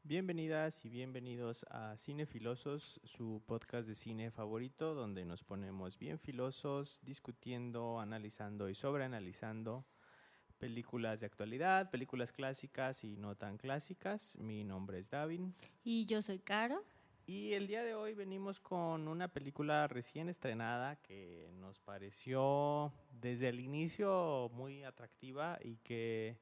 Bienvenidas y bienvenidos a Cinefilosos, su podcast de cine favorito, donde nos ponemos bien filosos, discutiendo, analizando y sobreanalizando películas de actualidad, películas clásicas y no tan clásicas. Mi nombre es Davin. Y yo soy Caro. Y el día de hoy venimos con una película recién estrenada que nos pareció desde el inicio muy atractiva y que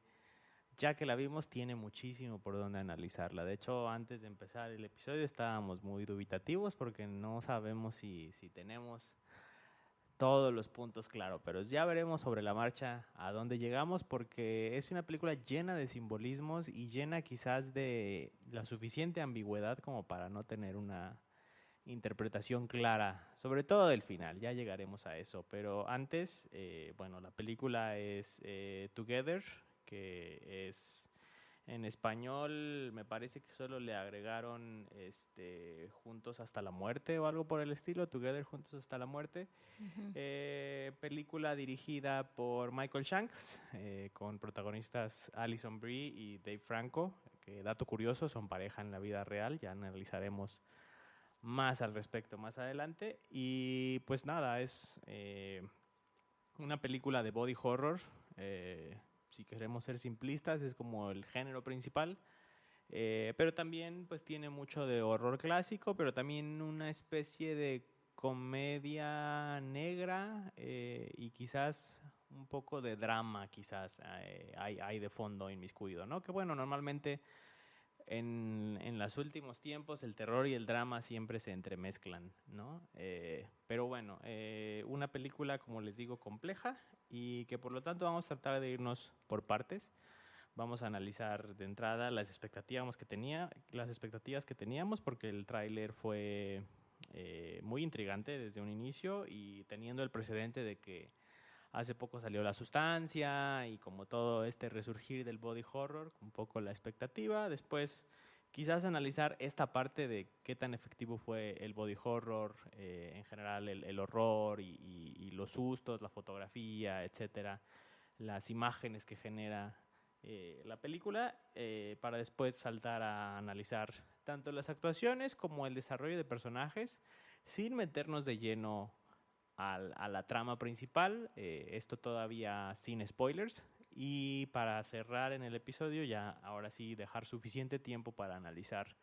ya que la vimos tiene muchísimo por donde analizarla. De hecho, antes de empezar el episodio estábamos muy dubitativos porque no sabemos si tenemos todos los puntos claros, pero ya veremos sobre la marcha a dónde llegamos, porque es una película llena de simbolismos y llena quizás de la suficiente ambigüedad como para no tener una interpretación clara, sobre todo del final. Ya llegaremos a eso, pero antes, la película es Together, que es en español, me parece que solo le agregaron Juntos hasta la muerte o algo por el estilo, Together, Juntos hasta la muerte. Película dirigida por Michael Shanks, con protagonistas Alison Brie y Dave Franco, que dato curioso, son pareja en la vida real, ya analizaremos más al respecto más adelante. Y pues nada, es una película de body horror, si queremos ser simplistas, es como el género principal. Pero también pues tiene mucho de horror clásico, pero también una especie de comedia negra, y quizás un poco de drama, quizás hay de fondo inmiscuido, ¿no? Que bueno, normalmente en los últimos tiempos el terror y el drama siempre se entremezclan, ¿no? Pero bueno, una película, como les digo, compleja y que por lo tanto vamos a tratar de irnos por partes. Vamos a analizar de entrada las expectativas que teníamos, porque el tráiler fue muy intrigante desde un inicio y teniendo el precedente de que hace poco salió La Sustancia y como todo este resurgir del body horror, un poco la expectativa. Después quizás analizar esta parte de qué tan efectivo fue el body horror, en general el horror y los sustos, la fotografía, etcétera, las imágenes que genera la película, para después saltar a analizar tanto las actuaciones como el desarrollo de personajes sin meternos de lleno a la trama principal, esto todavía sin spoilers, y para cerrar en el episodio ya ahora sí dejar suficiente tiempo para analizar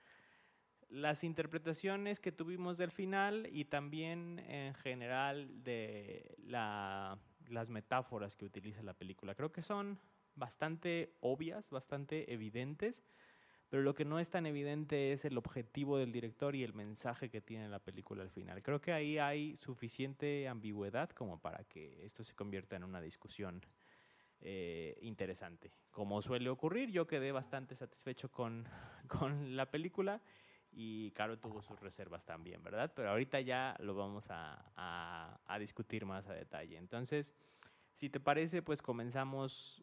las interpretaciones que tuvimos del final y también en general de las metáforas que utiliza la película. Creo que son bastante obvias, bastante evidentes, pero lo que no es tan evidente es el objetivo del director y el mensaje que tiene la película al final. Creo que ahí hay suficiente ambigüedad como para que esto se convierta en una discusión interesante. Como suele ocurrir, yo quedé bastante satisfecho con la película y Caro tuvo sus reservas también, ¿verdad? Pero ahorita ya lo vamos a discutir más a detalle. Entonces, si te parece, pues comenzamos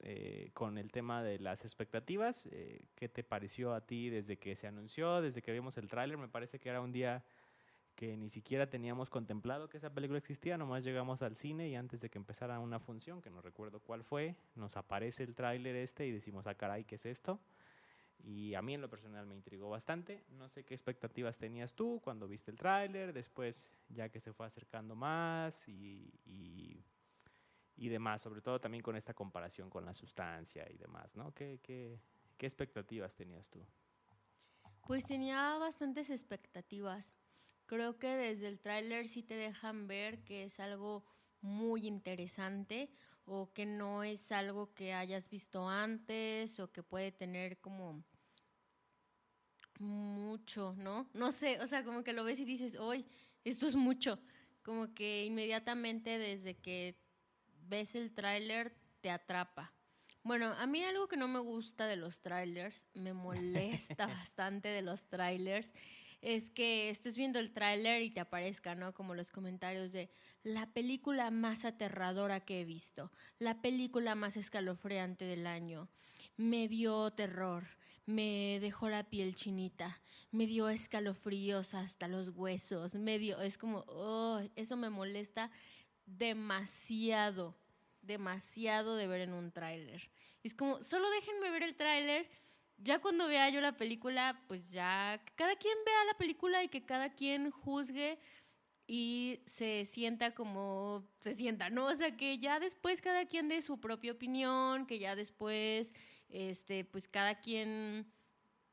con el tema de las expectativas. ¿Qué te pareció a ti desde que se anunció, desde que vimos el tráiler? Me parece que era un día que ni siquiera teníamos contemplado que esa película existía, nomás llegamos al cine y antes de que empezara una función, que no recuerdo cuál fue, nos aparece el tráiler y decimos, ah, caray, ¿qué es esto? Y a mí en lo personal me intrigó bastante. No sé qué expectativas tenías tú cuando viste el tráiler, después ya que se fue acercando más y demás, sobre todo también con esta comparación con La Sustancia y demás, ¿no? ¿Qué expectativas tenías tú? Pues tenía bastantes expectativas. Creo que desde el tráiler sí te dejan ver que es algo muy interesante o que no es algo que hayas visto antes o que puede tener como mucho, ¿no? No sé, o sea, como que lo ves y dices, hoy esto es mucho. Como que inmediatamente desde que ves el tráiler te atrapa. Bueno, a mí algo que no me gusta de los trailers, me molesta bastante de los trailers, es que estés viendo el tráiler y te aparezca, ¿no? Como los comentarios de la película más aterradora que he visto, la película más escalofriante del año, me dio terror, me dejó la piel chinita, me dio escalofríos hasta los huesos, es como, oh, eso me molesta demasiado, demasiado de ver en un tráiler. Es como, solo déjenme ver el tráiler, ya cuando vea yo la película, pues ya, que cada quien vea la película y que cada quien juzgue y se sienta como se sienta, ¿no? O sea, que ya después cada quien dé su propia opinión, que ya después, pues cada quien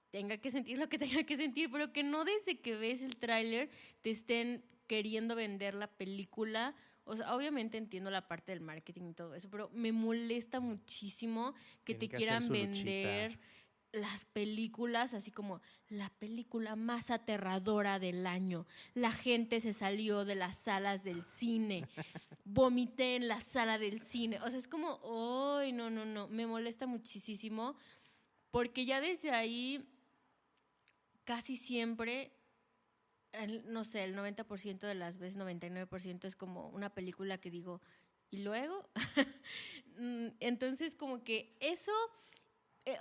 tenga que sentir lo que tenga que sentir, pero que no desde que ves el tráiler te estén queriendo vender la película. O sea, obviamente entiendo la parte del marketing y todo eso, pero me molesta muchísimo que Tienen te que hacer quieran su luchita. vender las películas así como la película más aterradora del año. La gente se salió de las salas del cine. Vomité en la sala del cine. O sea, es como, ¡ay, no, no, no! Me molesta muchísimo porque ya desde ahí casi siempre, no sé, el 90% de las veces, 99% es como una película que digo, ¿y luego? Entonces, como que eso,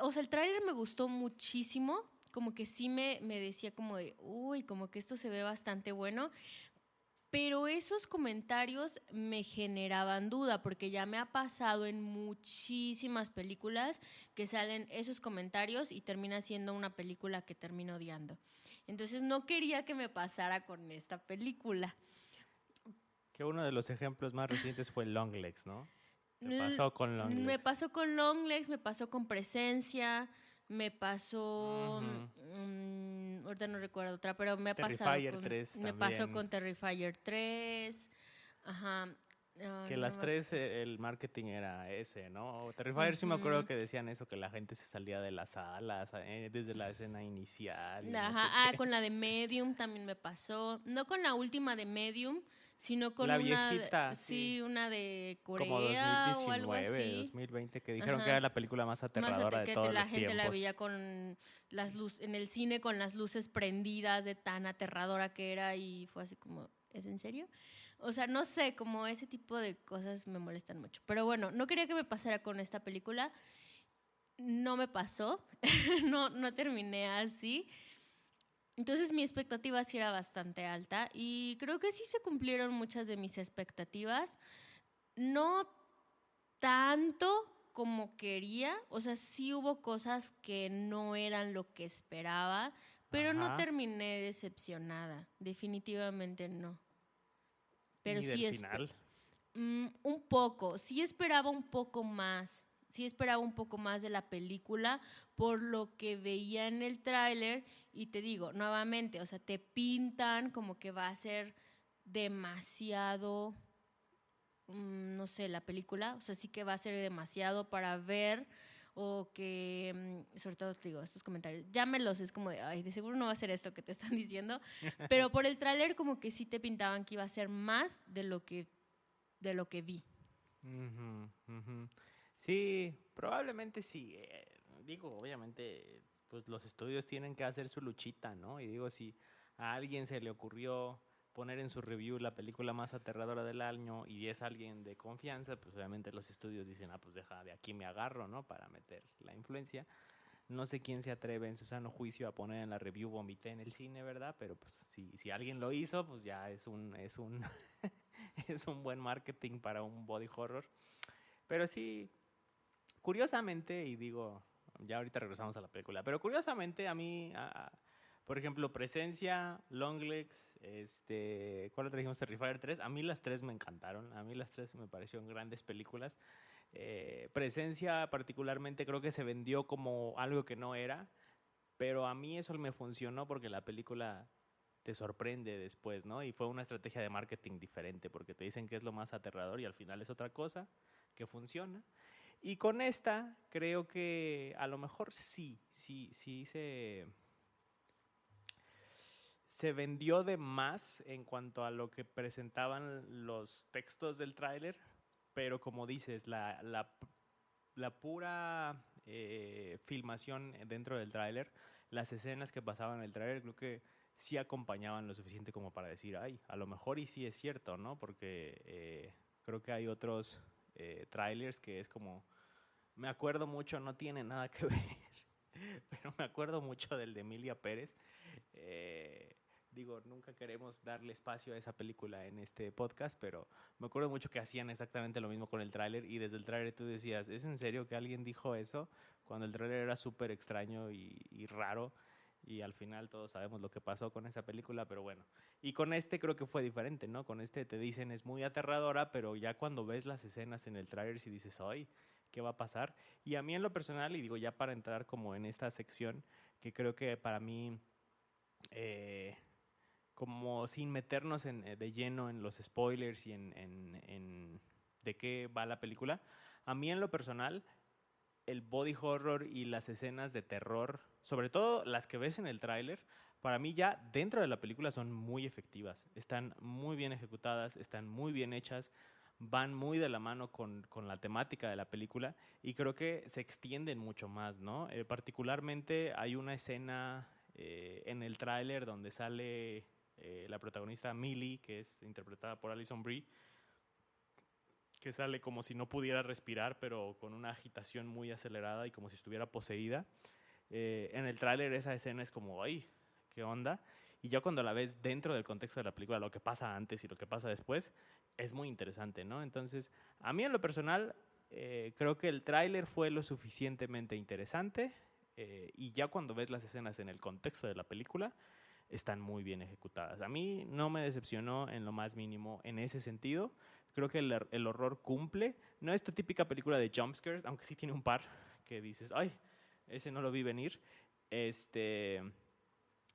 o sea, el tráiler me gustó muchísimo, como que sí me decía como de, uy, como que esto se ve bastante bueno, pero esos comentarios me generaban duda, porque ya me ha pasado en muchísimas películas que salen esos comentarios y termina siendo una película que termino odiando. Entonces no quería que me pasara con esta película. Que uno de los ejemplos más recientes fue Longlegs, ¿no? ¿Te L- pasó con Me Longlegs? pasó con Longlegs, me pasó con Presencia, me pasó, Ujú. ahorita no recuerdo otra, pero Terrifier 3 me pasó también. con Terrifier 3, ajá, Que no las me tres, el marketing era ese, ¿no? Terrifier sí me acuerdo Ujú. que decían eso, que la gente se salía de las salas desde la escena inicial y no sé Ajá, qué. con la de Medium también me pasó. No con la última de Medium, sino con La viejita, sí, sí, una de como Corea o algo 2019, así. 2020, que dijeron que era Ajá. la película más aterradora de Que todos la los gente la tiempos. veía con las luces, en el cine con las luces prendidas de tan aterradora que era y fue así como, ¿es en serio? O sea, no sé, como ese tipo de cosas me molestan mucho. Pero bueno, no quería que me pasara con esta película. No me pasó, no terminé así. Entonces mi expectativa sí era bastante alta y creo que sí se cumplieron muchas de mis expectativas. No tanto como quería, o sea, sí hubo cosas que no eran lo que esperaba, pero no Ajá. terminé decepcionada, definitivamente no. Pero Ni del final. un poco, sí esperaba un poco más, sí esperaba un poco más de la película por lo que veía en el tráiler y te digo, nuevamente, o sea, te pintan como que va a ser demasiado, no sé, la película, o sea, sí que va a ser demasiado para ver o que, sobre todo te digo, estos comentarios, llámelos, es como de, ay, de seguro no va a ser esto que te están diciendo, pero por el tráiler como que sí te pintaban que iba a ser más de lo que vi. Ujú, ujú. Sí, probablemente sí. Digo, obviamente, pues los estudios tienen que hacer su luchita, ¿no? Y digo, si a alguien se le ocurrió poner en su review la película más aterradora del año y es alguien de confianza, pues obviamente los estudios dicen, ah, pues deja, de aquí me agarro, ¿no? Para meter la influencia. No sé quién se atreve en su sano juicio a poner en la review vomité en el cine, ¿verdad? Pero pues si alguien lo hizo, pues ya es un es un buen marketing para un body horror. Pero sí, curiosamente, y digo, ya ahorita regresamos a la película, pero curiosamente a mí, por ejemplo, Presencia, Longlegs, ¿cuál otra dijimos? Terrifier 3, a mí las tres me encantaron, a mí las tres me parecieron grandes películas. Presencia particularmente creo que se vendió como algo que no era, pero a mí eso me funcionó porque la película te sorprende después, ¿no? Y fue una estrategia de marketing diferente porque te dicen que es lo más aterrador y al final es otra cosa que funciona. Y con esta creo que a lo mejor sí se vendió de más en cuanto a lo que presentaban los textos del tráiler, pero como dices, la pura filmación dentro del tráiler, las escenas que pasaban en el tráiler, creo que sí acompañaban lo suficiente como para decir, ay, a lo mejor y sí es cierto, ¿no? Porque creo que hay otros trailers que es como, me acuerdo mucho, no tiene nada que ver. pero me acuerdo mucho del de Emilia Pérez. Digo, nunca queremos darle espacio a esa película en este podcast, pero me acuerdo mucho que hacían exactamente lo mismo con el tráiler y desde el tráiler tú decías, ¿es en serio que alguien dijo eso? Cuando el tráiler era súper extraño y raro y al final todos sabemos lo que pasó con esa película, pero bueno. Y con este creo que fue diferente, ¿no? Con este te dicen es muy aterradora, pero ya cuando ves las escenas en el tráiler sí dices, ¡ay! ¿Qué va a pasar? Y a mí en lo personal, y digo ya para entrar como en esta sección, que creo que para mí... como sin meternos de lleno en los spoilers y en de qué va la película, a mí en lo personal, el body horror y las escenas de terror, sobre todo las que ves en el tráiler, para mí ya dentro de la película son muy efectivas, están muy bien ejecutadas, están muy bien hechas, van muy de la mano con la temática de la película y creo que se extienden mucho más, ¿no? Particularmente hay una escena en el tráiler donde sale la protagonista Millie, que es interpretada por Alison Brie, que sale como si no pudiera respirar, pero con una agitación muy acelerada y como si estuviera poseída. En el tráiler esa escena es como, ¡ay! ¿Qué onda? Y ya cuando la ves dentro del contexto de la película, lo que pasa antes y lo que pasa después, es muy interesante, ¿no? Entonces, a mí en lo personal, creo que el tráiler fue lo suficientemente interesante y ya cuando ves las escenas en el contexto de la película, están muy bien ejecutadas. A mí no me decepcionó en lo más mínimo en ese sentido. Creo que el horror cumple. No es tu típica película de jumpscares, aunque sí tiene un par que dices, ¡ay! Ese no lo vi venir.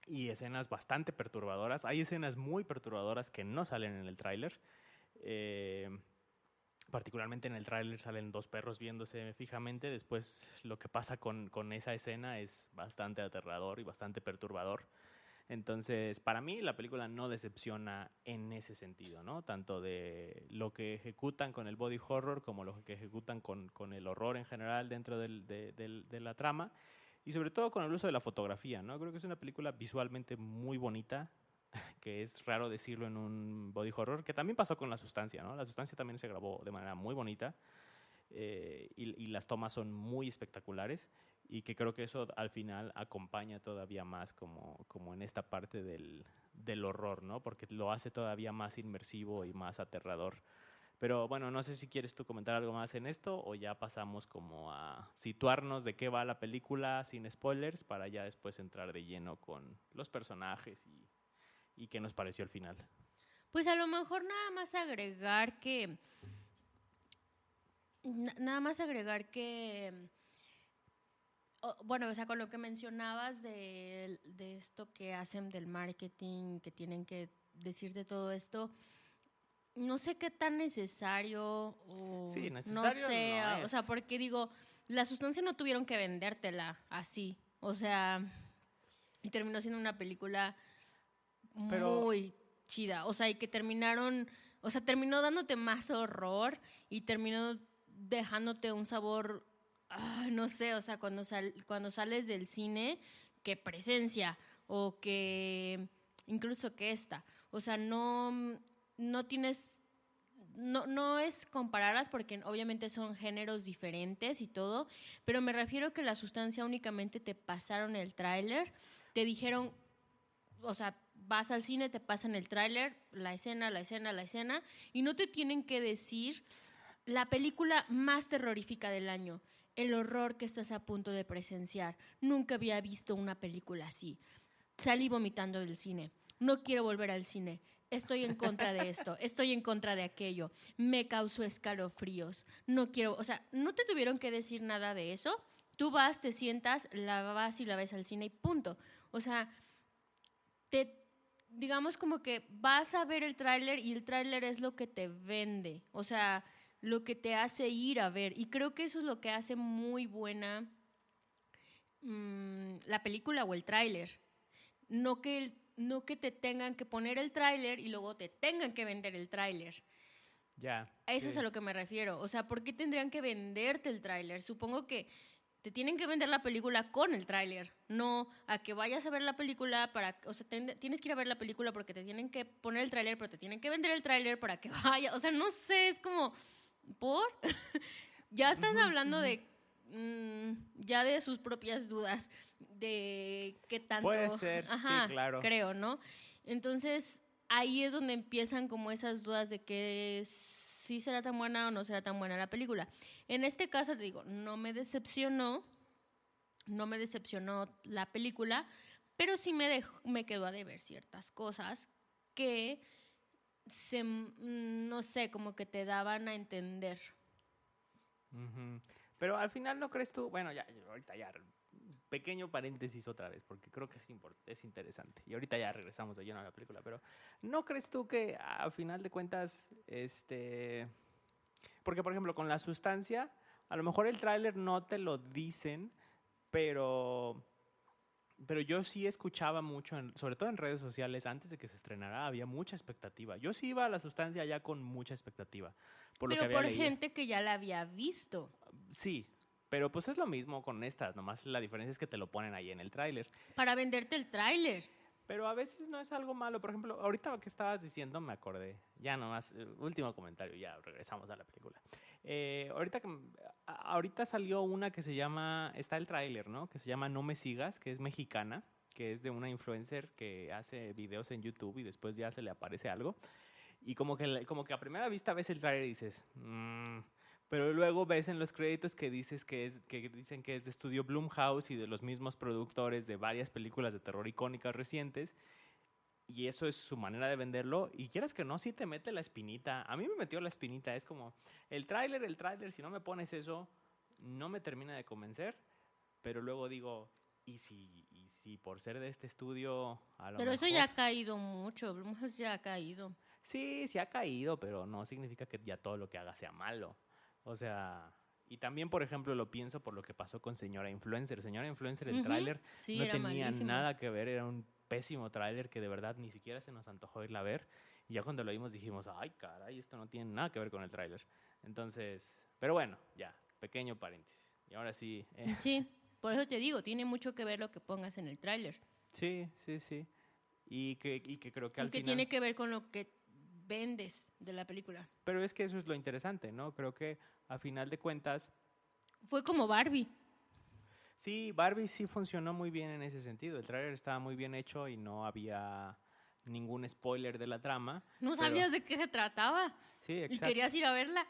Y escenas bastante perturbadoras. Hay escenas muy perturbadoras que no salen en el tráiler. Particularmente en el tráiler salen dos perros viéndose fijamente. Después lo que pasa con esa escena es bastante aterrador y bastante perturbador. Entonces, para mí la película no decepciona en ese sentido, ¿no? Tanto de lo que ejecutan con el body horror como lo que ejecutan con el horror en general dentro de la trama y sobre todo con el uso de la fotografía, ¿no? Creo que es una película visualmente muy bonita, que es raro decirlo en un body horror, que también pasó con La Sustancia, ¿no? La Sustancia también se grabó de manera muy bonita y las tomas son muy espectaculares y que creo que eso al final acompaña todavía más como en esta parte del horror, ¿no? Porque lo hace todavía más inmersivo y más aterrador. Pero bueno, no sé si quieres tú comentar algo más en esto o ya pasamos como a situarnos de qué va la película sin spoilers para ya después entrar de lleno con los personajes y qué nos pareció al final. Pues a lo mejor nada más agregar que bueno, o sea, con lo que mencionabas de esto que hacen del marketing, que tienen que decir de todo esto, no sé qué tan necesario o Sí, necesario no sé, no es. o sea, porque digo, La Sustancia no tuvieron que vendértela así, o sea, y terminó siendo una película Pero muy chida, o sea, y que terminó dándote más horror y terminó dejándote un sabor, no sé, o sea, cuando sales del cine, qué presencia, o que incluso que esta, o sea, no tienes, no es compararlas porque obviamente son géneros diferentes y todo, pero me refiero que La Sustancia únicamente te pasaron el tráiler, te dijeron, o sea, vas al cine, te pasan el tráiler, la escena, y no te tienen que decir la película más terrorífica del año, el horror que estás a punto de presenciar. Nunca había visto una película así. Salí vomitando del cine. No quiero volver al cine. Estoy en contra de esto, estoy en contra de aquello. Me causó escalofríos. No quiero, o sea, no te tuvieron que decir nada de eso. Tú vas, te sientas, la vas y la ves al cine y punto. O sea, digamos como que vas a ver el tráiler y el tráiler es lo que te vende, o sea, lo que te hace ir a ver. Y creo que eso es lo que hace muy buena la película o el tráiler. No que te tengan que poner el tráiler y luego te tengan que vender el tráiler. ya. A eso Sí. es a lo que me refiero. O sea, ¿por qué tendrían que venderte el tráiler? Supongo que te tienen que vender la película con el tráiler, no a que vayas a ver la película o sea, tienes que ir a ver la película porque te tienen que poner el tráiler, pero te tienen que vender el tráiler para que vaya, o sea, no sé, es como, ¿por? Ya están hablando de ya de sus propias dudas de qué tanto... Puede ser, sí, claro. Creo, ¿no? Entonces, ahí es donde empiezan como esas dudas de que sí será tan buena o no será tan buena la película. En este caso, te digo, no me decepcionó la película, pero sí me quedó a deber ciertas cosas que no sé, como que te daban a entender. Ujú. Pero al final no crees tú, bueno, ya, ahorita ya, pequeño paréntesis otra vez, porque creo que es interesante. Y ahorita ya regresamos de lleno a la película, pero ¿no crees tú que a final de cuentas, porque por ejemplo con La Sustancia, a lo mejor el tráiler no te lo dicen, pero yo sí escuchaba mucho, sobre todo en redes sociales, antes de que se estrenara, había mucha expectativa. Yo sí iba a La Sustancia ya con mucha expectativa. Por lo que Pero había por leído. gente que ya la había visto. Sí, pero pues es lo mismo con estas, nomás la diferencia es que te lo ponen ahí en el tráiler. Para venderte el tráiler. Pero a veces no es algo malo. Por ejemplo, ahorita que estabas diciendo, me acordé. Ya nomás, último comentario, ya regresamos a la película. Ahorita salió una que se llama, está el tráiler, ¿no? Que se llama No Me Sigas, que es mexicana, que es de una influencer que hace videos en YouTube y después ya se le aparece algo. Y como que a primera vista ves el tráiler y dices, pero luego ves en los créditos que dicen que es de estudio Blumhouse y de los mismos productores de varias películas de terror icónicas recientes. Y eso es su manera de venderlo. Y quieras que no, sí te mete la espinita. A mí me metió la espinita. Es como, el tráiler, si no me pones eso, no me termina de convencer. Pero luego digo, ¿y si por ser de este estudio a lo Pero mejor? eso ya ha caído mucho. Blumhouse ya ha caído. Sí, sí ha caído, pero no significa que ya todo lo que haga sea malo. O sea, y también, por ejemplo, lo pienso por lo que pasó con Señora Influencer. Señora Influencer, el tráiler Sí, no era tenía malísimo. nada que ver, era un pésimo tráiler que de verdad ni siquiera se nos antojó irla a ver. Y ya cuando lo vimos dijimos, ay, caray, esto no tiene nada que ver con el tráiler. Entonces, pero bueno, ya, pequeño paréntesis. Y ahora sí. Sí, por eso te digo, tiene mucho que ver lo que pongas en el tráiler. Sí, sí, sí. Y que creo que Y al que final... tiene que ver con lo que vendes de la película. Pero es que eso es lo interesante, ¿no? Creo que a final de cuentas... Fue como Barbie. Sí, Barbie sí funcionó muy bien en ese sentido. El tráiler estaba muy bien hecho y no había ningún spoiler de la trama. No pero sabías de qué se trataba. sí, Y exacto. querías ir a verla.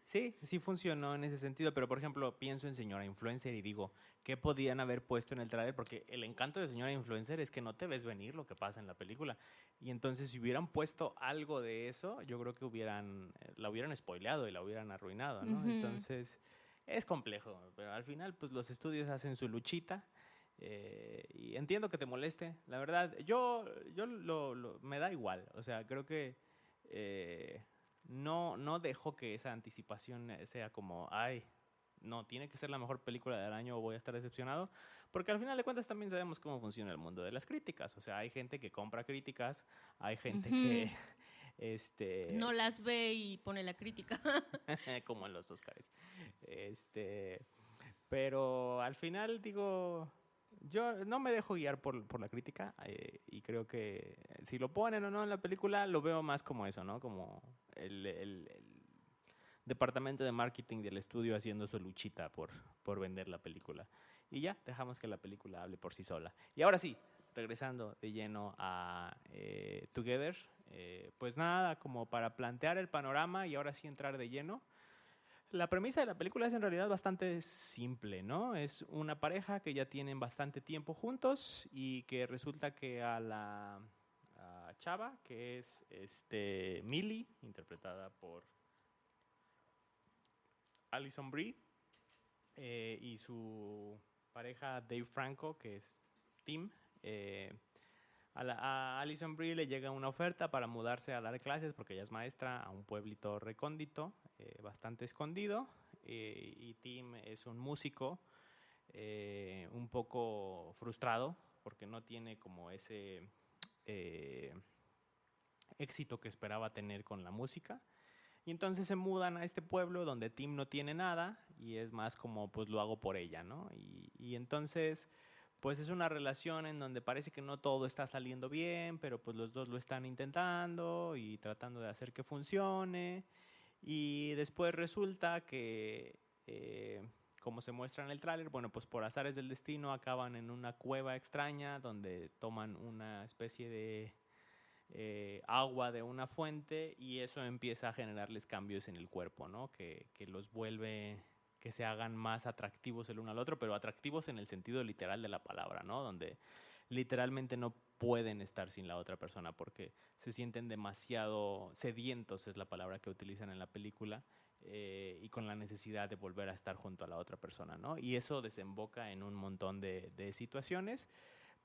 Sí, sí funcionó en ese sentido. Pero, por ejemplo, pienso en Señora Influencer y digo, ¿qué podían haber puesto en el tráiler? Porque el encanto de Señora Influencer es que no te ves venir lo que pasa en la película. Y entonces, si hubieran puesto algo de eso, yo creo que la hubieran spoileado y la hubieran arruinado, ¿no? Entonces... Es complejo, pero al final pues los estudios hacen su luchita y entiendo que te moleste. La verdad, me da igual. O sea, creo que no dejo que esa anticipación sea como, ay, no, tiene que ser la mejor película del año o voy a estar decepcionado. Porque al final de cuentas también sabemos cómo funciona el mundo de las críticas. O sea, hay gente que compra críticas, hay gente que... No las ve y pone la crítica. como en los Oscars. Pero al final digo, yo no me dejo guiar por la crítica y creo que si lo ponen o no en la película lo veo más como eso, ¿no? Como el departamento de marketing del estudio haciendo su luchita por vender la película. Y ya, dejamos que la película hable por sí sola. Y ahora sí, regresando de lleno a Together, pues nada, como para plantear el panorama y ahora sí entrar de lleno. La premisa de la película es en realidad bastante simple, ¿no? Es una pareja que ya tienen bastante tiempo juntos y que resulta que a chava, que es Millie, interpretada por Alison Brie, y su pareja Dave Franco, que es Tim, a Alison Brie le llega una oferta para mudarse a dar clases porque ella es maestra a un pueblito recóndito, bastante escondido, y Tim es un músico un poco frustrado porque no tiene como ese éxito que esperaba tener con la música. Y entonces se mudan a este pueblo donde Tim no tiene nada y es más como pues lo hago por ella, ¿no? Y entonces pues es una relación en donde parece que no todo está saliendo bien, pero pues los dos lo están intentando y tratando de hacer que funcione. Y después resulta que como se muestra en el tráiler, bueno, pues por azares del destino acaban en una cueva extraña donde toman una especie de agua de una fuente y eso empieza a generarles cambios en el cuerpo, ¿no? Que los vuelve que se hagan más atractivos el uno al otro, pero atractivos en el sentido literal de la palabra, ¿no? Donde literalmente no pueden estar sin la otra persona porque se sienten demasiado sedientos, es la palabra que utilizan en la película, y con la necesidad de volver a estar junto a la otra persona, ¿no? Y eso desemboca en un montón de situaciones,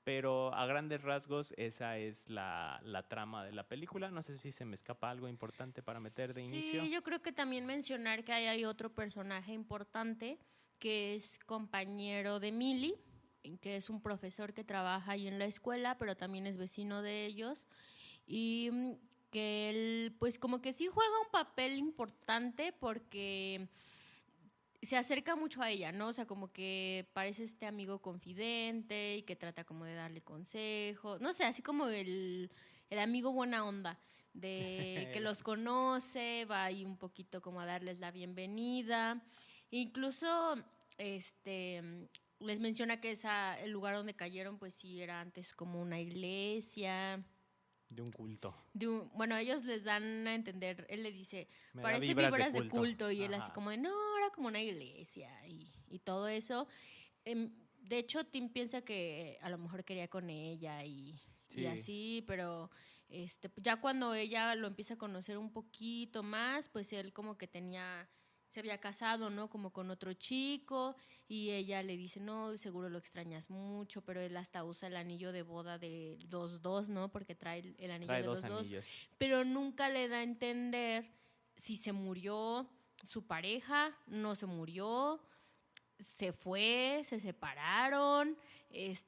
pero a grandes rasgos esa es la trama de la película. No sé si se me escapa algo importante para meter de inicio. Sí, yo creo que también mencionar que hay otro personaje importante que es compañero de Millie, que es un profesor que trabaja ahí en la escuela, pero también es vecino de ellos. Y que él, pues como que sí juega un papel importante porque se acerca mucho a ella, ¿no? O sea, como que parece este amigo confidente y que trata como de darle consejos, no sé, así como el amigo buena onda, de que los conoce, va ahí un poquito como a darles la bienvenida. Incluso, les menciona que el lugar donde cayeron, pues sí, era antes como una iglesia. De un culto. Bueno, ellos les dan a entender, él le dice, Me da parece vibras de culto, y él así Ajá. como de, no, era como una iglesia y todo eso. De hecho, Tim piensa que a lo mejor quería con ella y Sí. así, pero ya cuando ella lo empieza a conocer un poquito más, pues él como que se había casado, ¿no? Como con otro chico y ella le dice, no, seguro lo extrañas mucho, pero él hasta usa el anillo de boda de los dos, ¿no? Porque trae el anillo Trae de dos los dos, anillos. pero nunca le da a entender si se murió su pareja, no se murió, se fue, se separaron,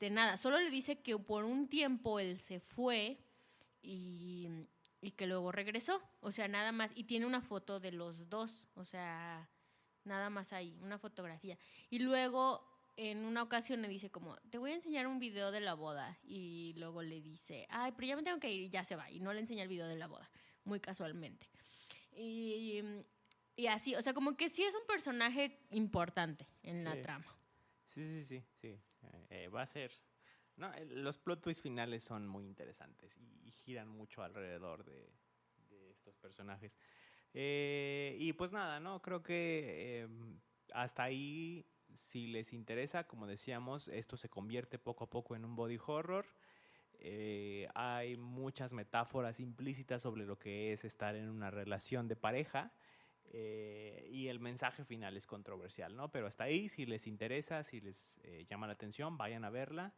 nada, solo le dice que por un tiempo él se fue y que luego regresó, o sea, nada más, y tiene una foto de los dos, o sea, nada más ahí, una fotografía. Y luego en una ocasión le dice como, te voy a enseñar un video de la boda, y luego le dice, ay, pero ya me tengo que ir, y ya se va, y no le enseña el video de la boda, muy casualmente. Y, y así, o sea, como que sí es un personaje importante en la trama. Sí. Va a ser... No, los plot twists finales son muy interesantes y giran mucho alrededor de estos personajes. Y pues nada, ¿no? Creo que hasta ahí, si les interesa, como decíamos, esto se convierte poco a poco en un body horror. Hay muchas metáforas implícitas sobre lo que es estar en una relación de pareja. Y el mensaje final es controversial, ¿no? Pero hasta ahí, si les interesa, si les llama la atención, vayan a verla.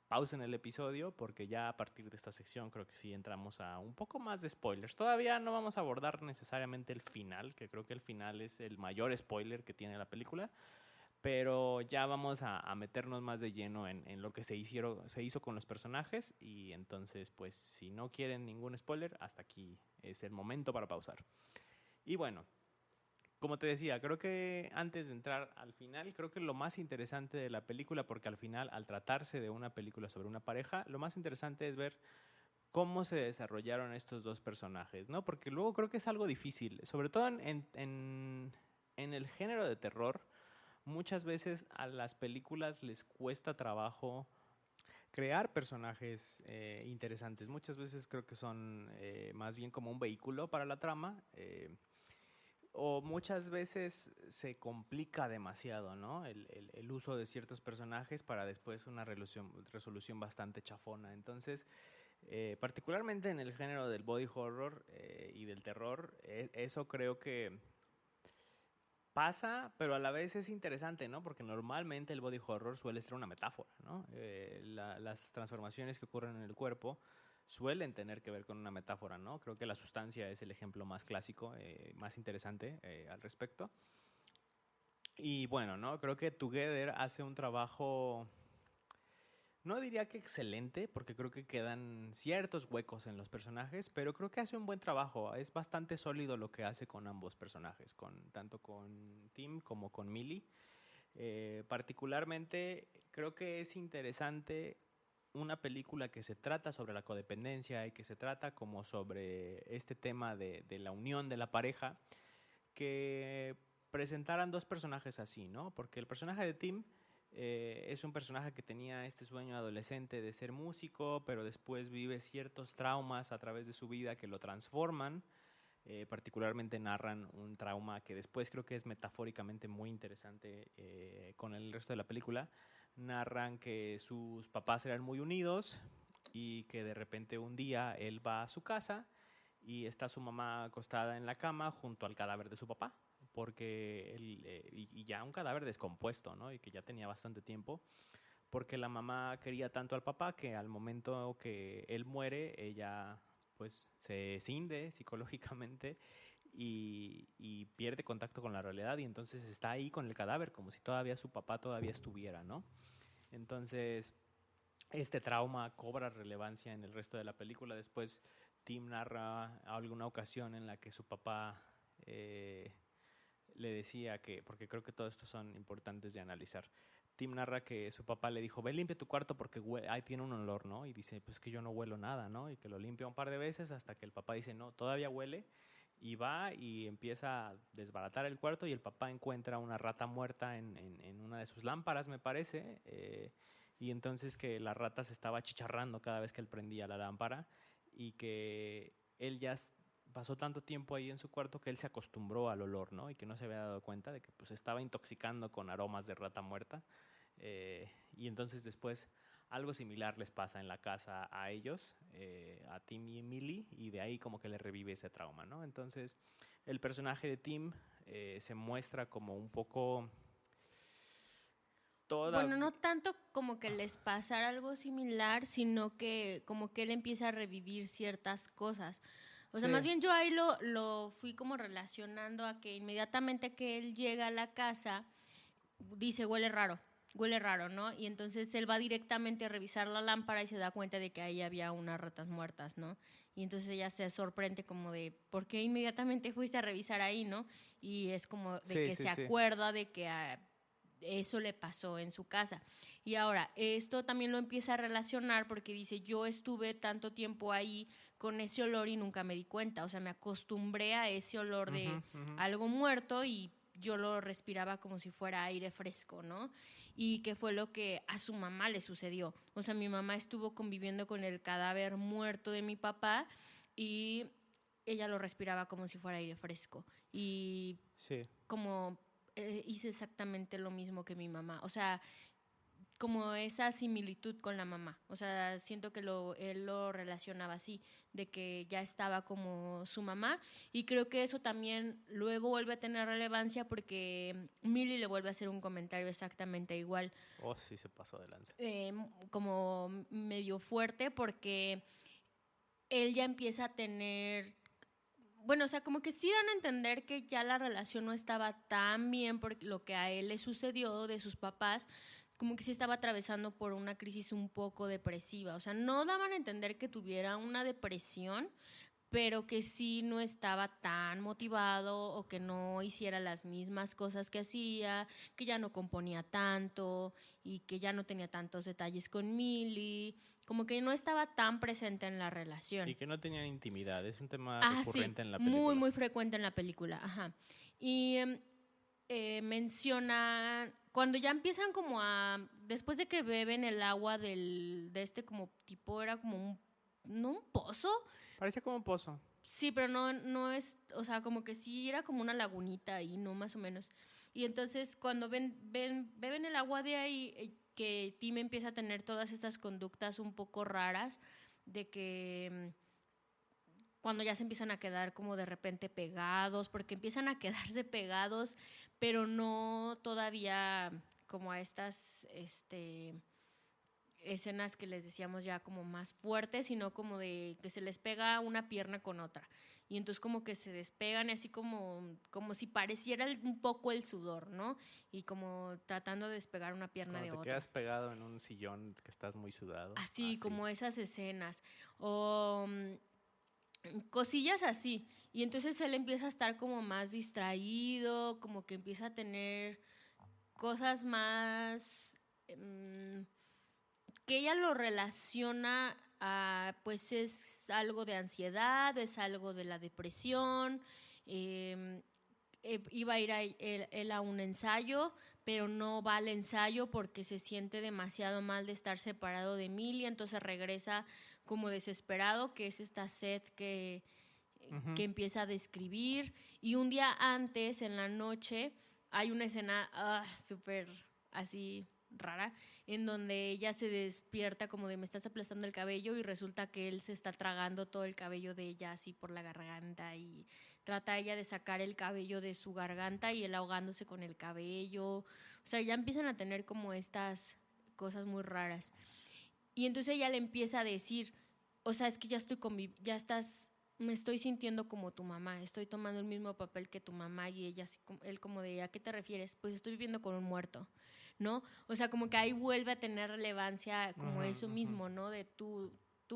Pausen el episodio porque ya a partir de esta sección creo que sí entramos a un poco más de spoilers. Todavía no vamos a abordar necesariamente el final, que creo que el final es el mayor spoiler que tiene la película, pero ya vamos a meternos más de lleno en lo que se hizo con los personajes y entonces pues si no quieren ningún spoiler, hasta aquí es el momento para pausar. Y bueno, como te decía, creo que antes de entrar al final, creo que lo más interesante de la película, porque al final, al tratarse de una película sobre una pareja, lo más interesante es ver cómo se desarrollaron estos dos personajes, ¿no? Porque luego creo que es algo difícil, sobre todo en el género de terror, muchas veces a las películas les cuesta trabajo crear personajes interesantes. Muchas veces creo que son más bien como un vehículo para la trama. O muchas veces se complica demasiado, ¿no? El uso de ciertos personajes para después una resolución bastante chafona. Entonces, particularmente en el género del body horror y del terror, eso creo que pasa, pero a la vez es interesante, ¿no? Porque normalmente el body horror suele ser una metáfora, ¿no? Las transformaciones que ocurren en el cuerpo suelen tener que ver con una metáfora, ¿no? Creo que la sustancia es el ejemplo más clásico, más interesante al respecto. Y bueno, ¿no? Creo que Together hace un trabajo, no diría que excelente, porque creo que quedan ciertos huecos en los personajes, pero creo que hace un buen trabajo. Es bastante sólido lo que hace con ambos personajes, tanto con Tim como con Millie. Particularmente creo que es interesante una película que se trata sobre la codependencia y que se trata como sobre este tema de la unión de la pareja, que presentaran dos personajes así, ¿no? Porque el personaje de Tim es un personaje que tenía este sueño adolescente de ser músico, pero después vive ciertos traumas a través de su vida que lo transforman. Particularmente narran un trauma que después creo que es metafóricamente muy interesante con el resto de la película. Narran que sus papás eran muy unidos y que de repente un día él va a su casa y está su mamá acostada en la cama junto al cadáver de su papá, porque y ya un cadáver descompuesto, ¿no? Y que ya tenía bastante tiempo, porque la mamá quería tanto al papá que al momento que él muere, ella pues se cinde psicológicamente y pierde contacto con la realidad y entonces está ahí con el cadáver como si todavía su papá todavía estuviera, ¿no? Entonces este trauma cobra relevancia en el resto de la película. Después Tim narra alguna ocasión en la que su papá le decía que, porque creo que todo esto son importantes de analizar. Tim narra que su papá le dijo, ve, limpia tu cuarto porque ahí tiene un olor, ¿no? Y dice, pues que yo no huelo nada, ¿no? Y que lo limpia un par de veces hasta que el papá dice, no, todavía huele. Y va y empieza a desbaratar el cuarto y el papá encuentra una rata muerta en una de sus lámparas, me parece. Y entonces que la rata se estaba achicharrando cada vez que él prendía la lámpara y que él ya pasó tanto tiempo ahí en su cuarto que él se acostumbró al olor, ¿no? Y que no se había dado cuenta de que pues estaba intoxicando con aromas de rata muerta. Y entonces después algo similar les pasa en la casa a ellos, a Tim y Emily, y de ahí como que le revive ese trauma, ¿no? Entonces el personaje de Tim se muestra como un poco Bueno, no tanto como que les pasara algo similar, sino que como que él empieza a revivir ciertas cosas. O sea, Sí. más bien yo ahí lo fui como relacionando a que inmediatamente que él llega a la casa, dice, huele raro, ¿no? Y entonces él va directamente a revisar la lámpara y se da cuenta de que ahí había unas ratas muertas, ¿no? Y entonces ella se sorprende como de, ¿por qué inmediatamente fuiste a revisar ahí, no? Y es como de Sí, que sí, se sí. acuerda de que eso le pasó en su casa. Y ahora, esto también lo empieza a relacionar porque dice, yo estuve tanto tiempo ahí con ese olor y nunca me di cuenta. O sea, me acostumbré a ese olor de algo muerto y yo lo respiraba como si fuera aire fresco, ¿no? Y que fue lo que a su mamá le sucedió. O sea, mi mamá estuvo conviviendo con el cadáver muerto de mi papá y ella lo respiraba como si fuera aire fresco. Y Sí. como hice exactamente lo mismo que mi mamá. O sea, como esa similitud con la mamá. O sea, siento que él lo relacionaba así, de que ya estaba como su mamá. Y creo que eso también luego vuelve a tener relevancia porque Millie le vuelve a hacer un comentario exactamente igual. Oh, sí, se pasó de lanza. Como medio fuerte porque él ya empieza a tener... Bueno, o sea, como que sí dan a entender que ya la relación no estaba tan bien por lo que a él le sucedió de sus papás, como que sí estaba atravesando por una crisis un poco depresiva. O sea, no daban a entender que tuviera una depresión, pero que sí no estaba tan motivado o que no hiciera las mismas cosas que hacía, que ya no componía tanto y que ya no tenía tantos detalles con Millie, como que no estaba tan presente en la relación. Y que no tenían intimidad, es un tema Sí, recurrente en la muy, película. muy frecuente en la película, ajá. Y menciona, cuando ya empiezan como a, después de que beben el agua de este como tipo, era como un, no un pozo, Parecía como un pozo. sí, pero no es, o sea, como que sí era como una lagunita ahí, ¿no? Más o menos. Y entonces cuando beben el agua de ahí, que Tim empieza a tener todas estas conductas un poco raras, de que cuando ya se empiezan a quedar como de repente pegados, porque empiezan a quedarse pegados, pero no todavía como a estas escenas que les decíamos ya como más fuertes, sino como de que se les pega una pierna con otra. Y entonces como que se despegan así como si pareciera un poco el sudor, ¿no? Y como tratando de despegar una pierna Cuando de te otra. quedas pegado en un sillón que estás muy sudado. Así, como esas escenas. O cosillas así. Y entonces él empieza a estar como más distraído, como que empieza a tener cosas más que ella lo relaciona a, pues es algo de ansiedad, es algo de la depresión, iba a ir él a un ensayo, pero no va al ensayo porque se siente demasiado mal de estar separado de Millie, entonces regresa como desesperado, que es esta Seth que empieza a describir. Y un día antes, en la noche, hay una escena súper así rara, en donde ella se despierta como de me estás aplastando el cabello y resulta que él se está tragando todo el cabello de ella así por la garganta y trata ella de sacar el cabello de su garganta y él ahogándose con el cabello. O sea, ya empiezan a tener como estas cosas muy raras. Y entonces ella le empieza a decir, o sea, es que ya me estoy sintiendo como tu mamá, estoy tomando el mismo papel que tu mamá. Y ella, él como de, ¿a qué te refieres? Pues estoy viviendo con un muerto, ¿no? O sea, como que ahí vuelve a tener relevancia como eso mismo, ¿no? De tú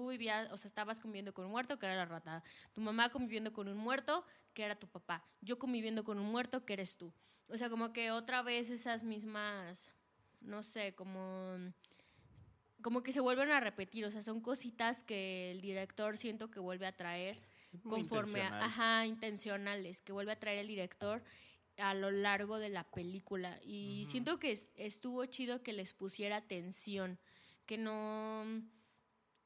vivías, o sea, estabas conviviendo con un muerto, que era la rata. Tu mamá conviviendo con un muerto, que era tu papá. Yo conviviendo con un muerto, que eres tú. O sea, como que otra vez esas mismas, no sé, como que se vuelven a repetir. O sea, son cositas que el director siento que vuelve a traer conforme intencionales, que vuelve a traer el director a lo largo de la película. Y siento que estuvo chido que les pusiera atención, que no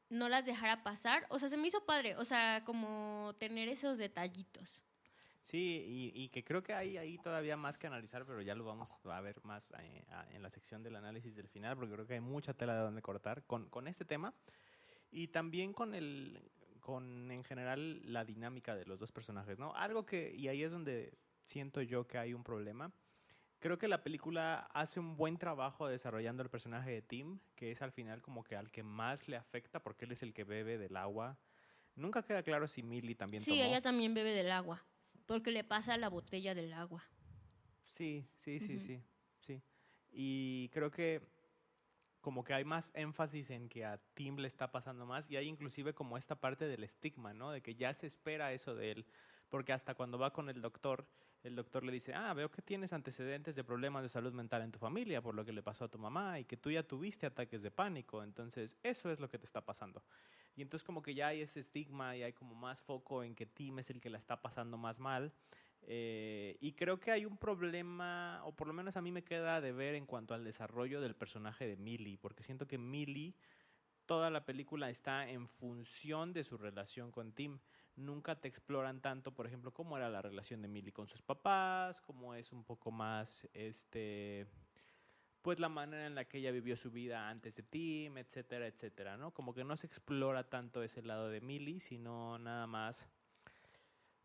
las dejara pasar. O sea, se me hizo padre, o sea, como tener esos detallitos. Sí, y que creo que hay ahí todavía más que analizar, pero ya lo vamos a ver más en la sección del análisis del final, porque creo que hay mucha tela de donde cortar con este tema y también con en general la dinámica de los dos personajes, ¿no? Algo que, y ahí es donde siento yo que hay un problema. Creo que la película hace un buen trabajo desarrollando el personaje de Tim, que es al final como que al que más le afecta porque él es el que bebe del agua. Nunca queda claro si Millie también Sí, tomó. ella también bebe del agua, porque le pasa la botella del agua. Sí. Y creo que como que hay más énfasis en que a Tim le está pasando más y hay inclusive como esta parte del estigma, ¿no? De que ya se espera eso de él, porque hasta cuando va con el doctor le dice, veo que tienes antecedentes de problemas de salud mental en tu familia por lo que le pasó a tu mamá y que tú ya tuviste ataques de pánico, entonces eso es lo que te está pasando. Y entonces como que ya hay ese estigma y hay como más foco en que Tim es el que la está pasando más mal. Y creo que hay un problema, o por lo menos a mí me queda de ver en cuanto al desarrollo del personaje de Millie, porque siento que Millie, toda la película está en función de su relación con Tim. Nunca te exploran tanto, por ejemplo, cómo era la relación de Millie con sus papás, cómo es un poco más, pues la manera en la que ella vivió su vida antes de Tim, etcétera, etcétera, ¿no? Como que no se explora tanto ese lado de Millie, sino nada más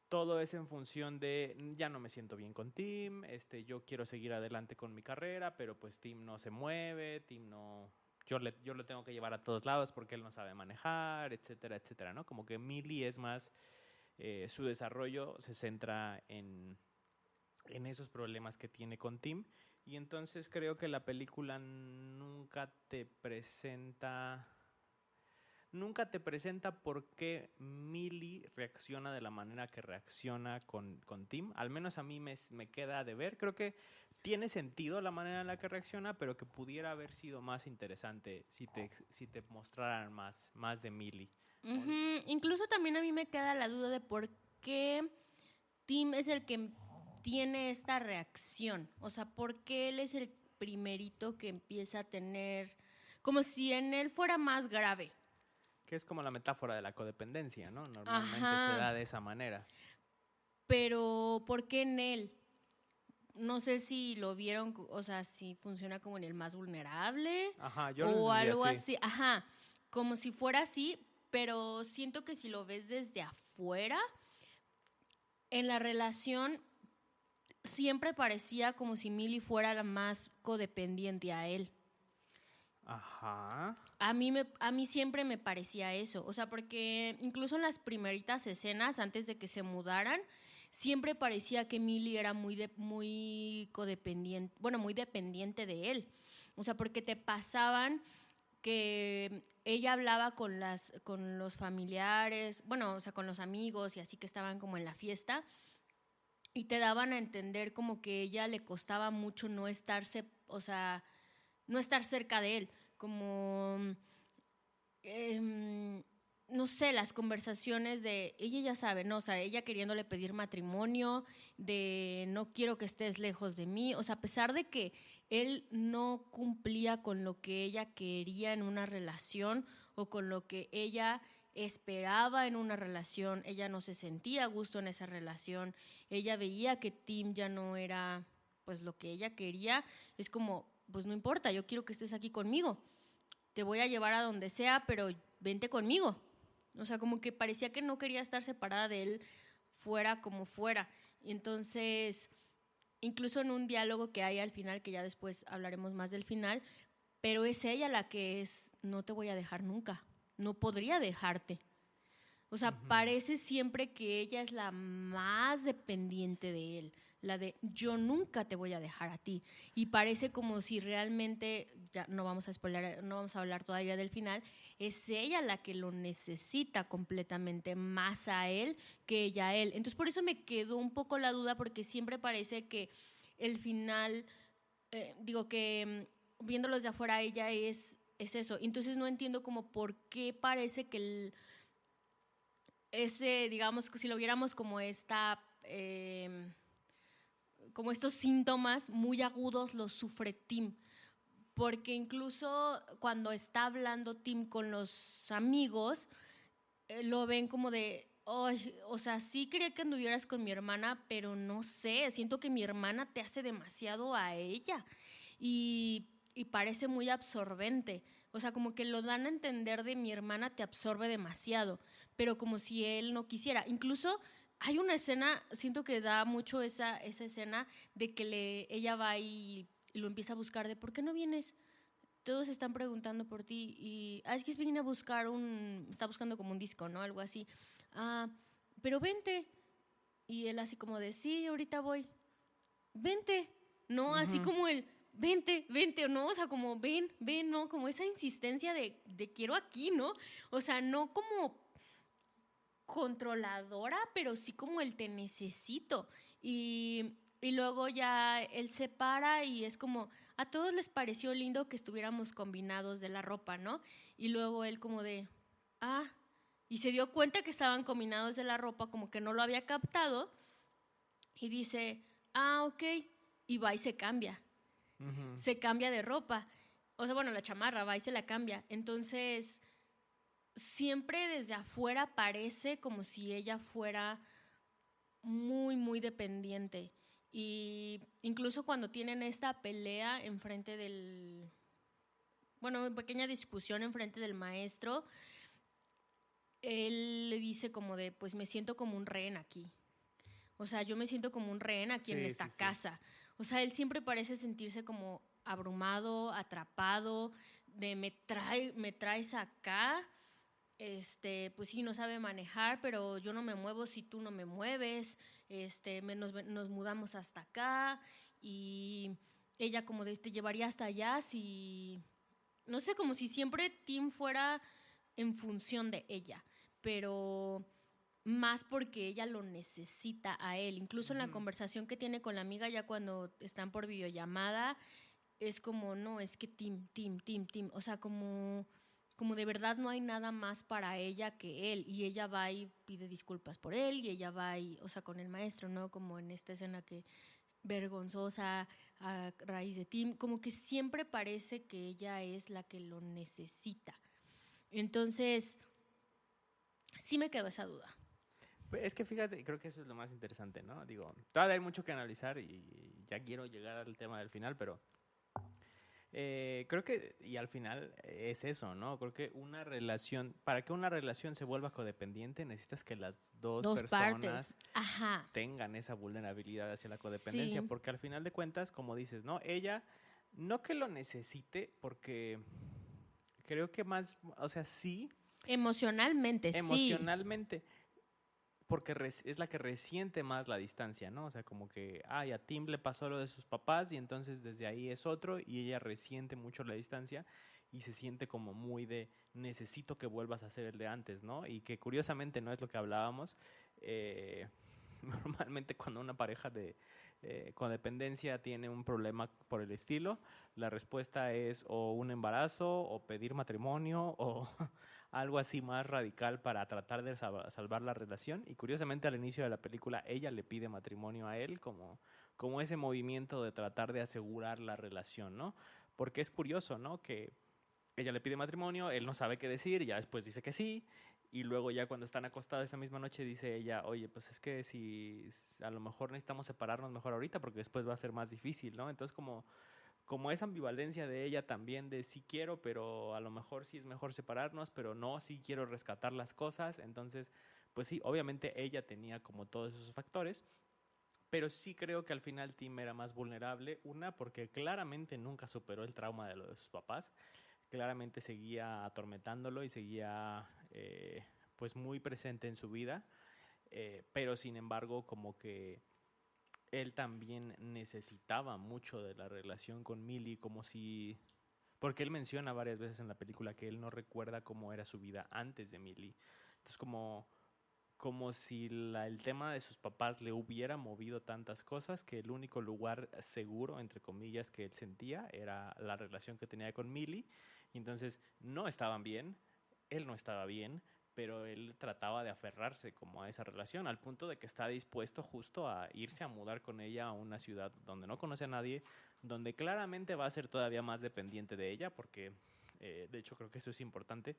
todo es en función de ya no me siento bien con Tim, yo quiero seguir adelante con mi carrera, pero pues Tim no se mueve, Tim no, yo lo tengo que llevar a todos lados porque él no sabe manejar, etcétera, etcétera, ¿no? Como que Millie es más, su desarrollo se centra en esos problemas que tiene con Tim y entonces creo que la película nunca te presenta por qué Millie reacciona de la manera que reacciona con Tim. Al menos a mí me queda de ver. Creo que tiene sentido la manera en la que reacciona, pero que pudiera haber sido más interesante si te mostraran más de Millie. Incluso también a mí me queda la duda de por qué Tim es el que tiene esta reacción. O sea, por qué él es el primerito que empieza a tener, como si en él fuera más grave. Que es como la metáfora de la codependencia, ¿no? Normalmente se da de esa manera. Pero, ¿por qué en él? No sé si lo vieron, o sea, si funciona como en el más vulnerable. Yo o algo así. Como si fuera así, pero siento que si lo ves desde afuera, en la relación siempre parecía como si Millie fuera la más codependiente a él. Ajá. A mí siempre me parecía eso, o sea, porque incluso en las primeritas escenas, antes de que se mudaran, siempre parecía que Millie era muy codependiente, bueno, muy dependiente de él. O sea, porque te pasaban que ella hablaba con los familiares, bueno, o sea, con los amigos y así que estaban como en la fiesta, y te daban a entender como que a ella le costaba mucho no estar cerca de él, como no no sé, las conversaciones de, ella ya sabe, ¿no? O sea, ella queriéndole pedir matrimonio, de no quiero que estés lejos de mí, o sea, a pesar de que él no cumplía con lo que ella quería en una relación o con lo que ella esperaba en una relación, ella no se sentía a gusto en esa relación, ella veía que Tim ya no era pues lo que ella quería, es como, pues no importa, yo quiero que estés aquí conmigo, te voy a llevar a donde sea, pero vente conmigo. O sea, como que parecía que no quería estar separada de él fuera como fuera. Y entonces, incluso en un diálogo que hay al final, que ya después hablaremos más del final, pero es ella la que es, no te voy a dejar nunca, no podría dejarte. O sea, parece siempre que ella es la más dependiente de él, la de yo nunca te voy a dejar a ti. Y parece como si realmente, ya no vamos a spoiler, no vamos a hablar todavía del final, es ella la que lo necesita completamente más a él que ella a él. Entonces por eso me quedó un poco la duda, porque siempre parece que el final, digo que viéndolos de afuera ella es eso. Entonces no entiendo como por qué parece que ese, digamos, si lo viéramos como como estos síntomas muy agudos los sufre Tim, porque incluso cuando está hablando Tim con los amigos, lo ven como de, oh, o sea, sí quería que anduvieras con mi hermana, pero no sé, siento que mi hermana te hace demasiado a ella y parece muy absorbente. O sea, como que lo dan a entender de mi hermana te absorbe demasiado, pero como si él no quisiera. Incluso hay una escena, siento que da mucho esa escena de que ella va y lo empieza a buscar de ¿por qué no vienes? Todos están preguntando por ti y es que viene a buscar está buscando como un disco, ¿no? Algo así. Ah, pero vente. Y él así como de, sí, ahorita voy. Vente. No, así como el, vente, vente, o no, o sea, como ven, ven, no, como esa insistencia de quiero aquí, ¿no? O sea, no como controladora, pero sí como el te necesito. Y luego ya él se para y es como, a todos les pareció lindo que estuviéramos combinados de la ropa, ¿no? Y luego él como de, ah, y se dio cuenta que estaban combinados de la ropa, como que no lo había captado, y dice, ah, ok, y va y se cambia. Se cambia de ropa. O sea, bueno, la chamarra va y se la cambia. Entonces, siempre desde afuera parece como si ella fuera muy, muy dependiente. Y incluso cuando tienen esta pelea enfrente del, bueno, una pequeña discusión enfrente del maestro, él le dice como de, pues me siento como un rehén aquí. O sea, yo me siento como un rehén aquí en esta casa. O sea, él siempre parece sentirse como abrumado, atrapado, de me traes acá, pues sí, no sabe manejar, pero yo no me muevo si tú no me mueves, nos mudamos hasta acá y ella como de te llevaría hasta allá si, no sé, como si siempre Tim fuera en función de ella, pero más porque ella lo necesita a él. Incluso en la conversación que tiene con la amiga ya cuando están por videollamada, es como, no, es que Tim. O sea, como de verdad no hay nada más para ella que él. Y ella va y pide disculpas por él y ella va y, o sea, con el maestro, ¿no? Como en esta escena que vergonzosa a raíz de Tim, como que siempre parece que ella es la que lo necesita. Entonces, sí me quedó esa duda. Es que fíjate, creo que eso es lo más interesante, ¿no? Digo, todavía hay mucho que analizar y ya quiero llegar al tema del final, pero creo que, y al final es eso, ¿no? Creo que una relación, para que una relación se vuelva codependiente, necesitas que las dos personas tengan esa vulnerabilidad hacia la codependencia, sí. Porque al final de cuentas, como dices, ¿no? Ella, no que lo necesite, porque creo que más, o sea, sí. Emocionalmente, sí. Porque es la que resiente más la distancia, ¿no? O sea, como que, a Tim le pasó lo de sus papás y entonces desde ahí es otro y ella resiente mucho la distancia y se siente como muy de necesito que vuelvas a ser el de antes, ¿no? Y que curiosamente no es lo que hablábamos. Normalmente cuando una pareja de codependencia tiene un problema por el estilo, la respuesta es o un embarazo o pedir matrimonio o algo así más radical para tratar de salvar la relación. Y curiosamente al inicio de la película ella le pide matrimonio a él como ese movimiento de tratar de asegurar la relación, ¿no? Porque es curioso, ¿no? Que ella le pide matrimonio, él no sabe qué decir, y ya después dice que sí, y luego ya cuando están acostados esa misma noche dice ella, oye, pues es que si a lo mejor necesitamos separarnos mejor ahorita porque después va a ser más difícil, ¿no? Entonces como esa ambivalencia de ella también de sí quiero, pero a lo mejor sí es mejor separarnos, pero no, sí quiero rescatar las cosas. Entonces, pues sí, obviamente ella tenía como todos esos factores, pero sí creo que al final Tim era más vulnerable. Una, porque claramente nunca superó el trauma de lo de sus papás. Claramente seguía atormentándolo y seguía pues muy presente en su vida. Pero sin embargo, como que él también necesitaba mucho de la relación con Millie, como si... Porque él menciona varias veces en la película que él no recuerda cómo era su vida antes de Millie. Entonces como si el tema de sus papás le hubiera movido tantas cosas que el único lugar seguro, entre comillas, que él sentía era la relación que tenía con Millie. Y entonces no estaban bien, él no estaba bien, pero él trataba de aferrarse como a esa relación, al punto de que está dispuesto justo a irse a mudar con ella a una ciudad donde no conoce a nadie, donde claramente va a ser todavía más dependiente de ella, porque de hecho creo que eso es importante.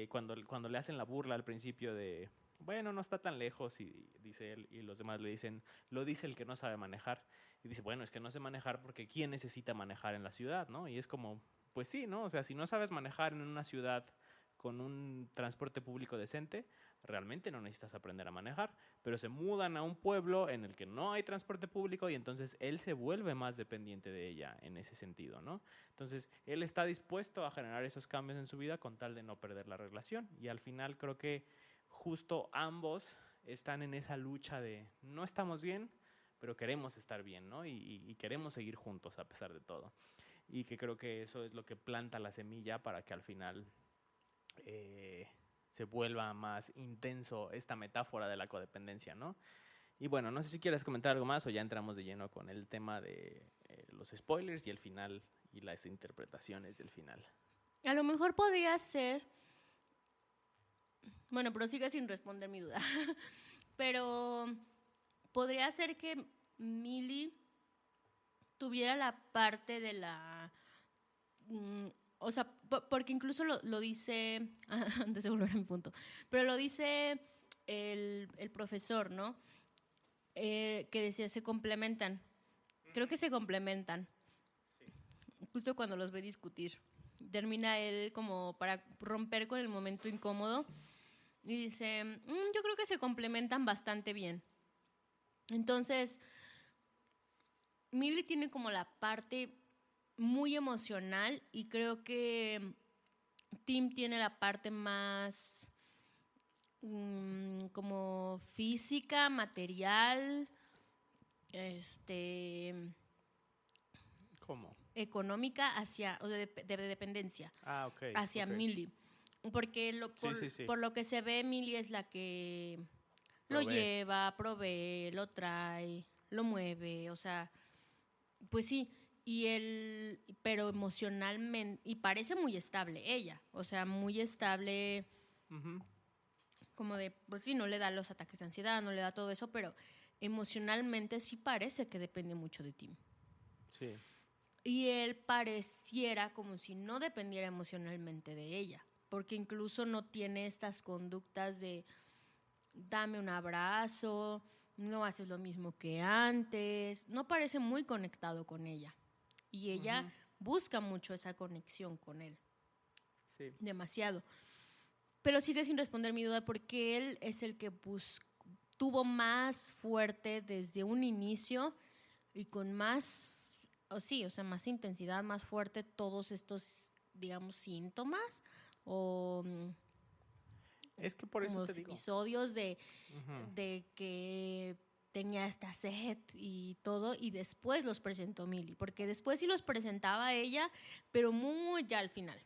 Cuando le hacen la burla al principio de, bueno, no está tan lejos, y dice él, y los demás le dicen, lo dice el que no sabe manejar, y dice, bueno, es que no sé manejar porque ¿quién necesita manejar en la ciudad, no? Y es como, pues sí, ¿no? O sea, si no sabes manejar en una ciudad con un transporte público decente, realmente no necesitas aprender a manejar, pero se mudan a un pueblo en el que no hay transporte público y entonces él se vuelve más dependiente de ella en ese sentido, ¿no? Entonces él está dispuesto a generar esos cambios en su vida con tal de no perder la relación, y al final creo que justo ambos están en esa lucha de no estamos bien, pero queremos estar bien, ¿no? Y queremos seguir juntos a pesar de todo. Y que creo que eso es lo que planta la semilla para que al final se vuelva más intenso esta metáfora de la codependencia, ¿no? Y bueno, no sé si quieres comentar algo más o ya entramos de lleno con el tema de los spoilers y el final y las interpretaciones del final. A lo mejor podría ser, bueno, pero sigue sin responder mi duda, pero podría ser que Millie tuviera la parte de la... o sea, porque incluso lo dice, antes de volver a mi punto, pero lo dice el profesor, ¿no? Que decía, se complementan. Creo que se complementan. Sí. Justo cuando los ve discutir. Termina él como para romper con el momento incómodo y dice, yo creo que se complementan bastante bien. Entonces, Millie tiene como la parte muy emocional y creo que Tim tiene la parte más como física, material, ¿Cómo? económica hacia, o de dependencia. Okay, hacia okay. Millie. Porque por lo que se ve, Millie es la que lo lleva, provee, lo trae, lo mueve, o sea, pues sí. Y él, pero emocionalmente, y parece muy estable ella, o sea, muy estable, como de, pues sí, no le da los ataques de ansiedad, no le da todo eso, pero emocionalmente sí parece que depende mucho de Tim. Sí. Y él pareciera como si no dependiera emocionalmente de ella, porque incluso no tiene estas conductas de dame un abrazo, no haces lo mismo que antes, no parece muy conectado con ella. Y ella busca mucho esa conexión con él. Sí. Demasiado. Pero sigue sin responder mi duda porque él es el que tuvo más fuerte desde un inicio y con más, más intensidad, más fuerte todos estos, digamos, síntomas o es que por eso te digo, episodios de que tenía esta sed y todo, y después los presentó Millie, porque después sí los presentaba ella, pero muy ya al final.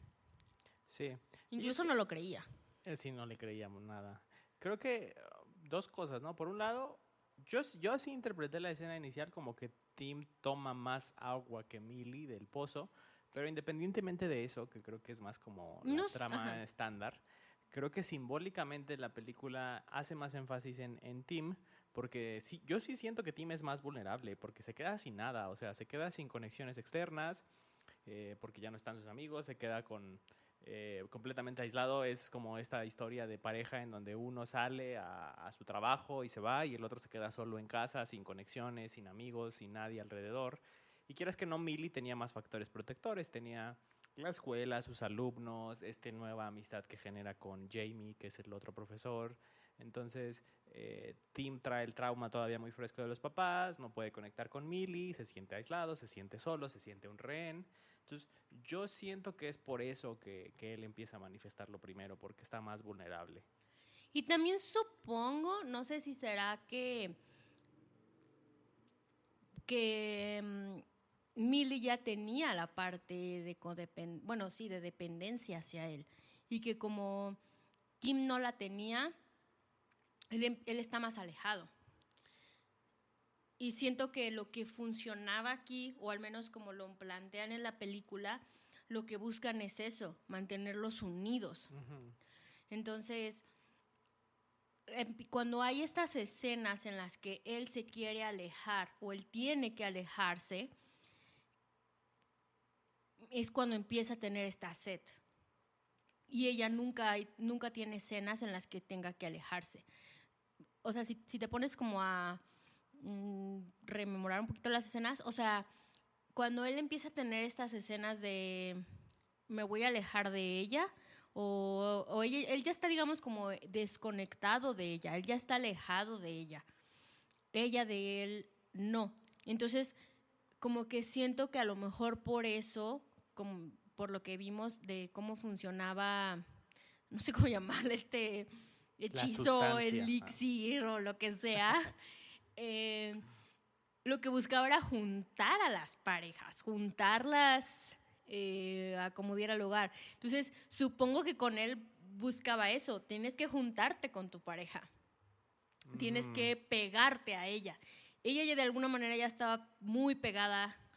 Sí. Incluso no lo creía. Él sí no le creíamos nada. Creo que dos cosas, ¿no? Por un lado, yo sí interpreté la escena inicial como que Tim toma más agua que Millie del pozo, pero independientemente de eso, que creo que es más como la trama estándar, creo que simbólicamente la película hace más énfasis en Tim, porque sí, yo sí siento que Tim es más vulnerable, porque se queda sin nada, o sea, se queda sin conexiones externas, porque ya no están sus amigos, se queda completamente aislado. Es como esta historia de pareja en donde uno sale a su trabajo y se va, y el otro se queda solo en casa, sin conexiones, sin amigos, sin nadie alrededor. Y quieras que no, Millie tenía más factores protectores, tenía la escuela, sus alumnos, nueva amistad que genera con Jamie, que es el otro profesor. Entonces, Tim trae el trauma todavía muy fresco de los papás, no puede conectar con Millie, se siente aislado, se siente solo, se siente un rehén. Entonces, yo siento que es por eso que él empieza a manifestarlo primero, porque está más vulnerable. Y también supongo, no sé si será que Millie ya tenía la parte de dependencia hacia él. Y que como Tim no la tenía, él está más alejado. Y siento que lo que funcionaba aquí, o al menos como lo plantean en la película, lo que buscan es eso, mantenerlos unidos. Uh-huh. Entonces, cuando hay estas escenas en las que él se quiere alejar o él tiene que alejarse, es cuando empieza a tener esta sed. Y ella nunca tiene escenas en las que tenga que alejarse. O sea, si te pones como a rememorar un poquito las escenas, o sea, cuando él empieza a tener estas escenas de me voy a alejar de ella, o él ya está, digamos, como desconectado de ella, él ya está alejado de ella de él no. Entonces, como que siento que a lo mejor por eso, como por lo que vimos de cómo funcionaba, no sé cómo llamarle, hechizo, elixir o lo que sea, lo que buscaba era juntar a las parejas, juntarlas a como diera lugar. Entonces, supongo que con él buscaba eso, tienes que juntarte con tu pareja, tienes que pegarte a ella. Ella ya de alguna manera ya estaba muy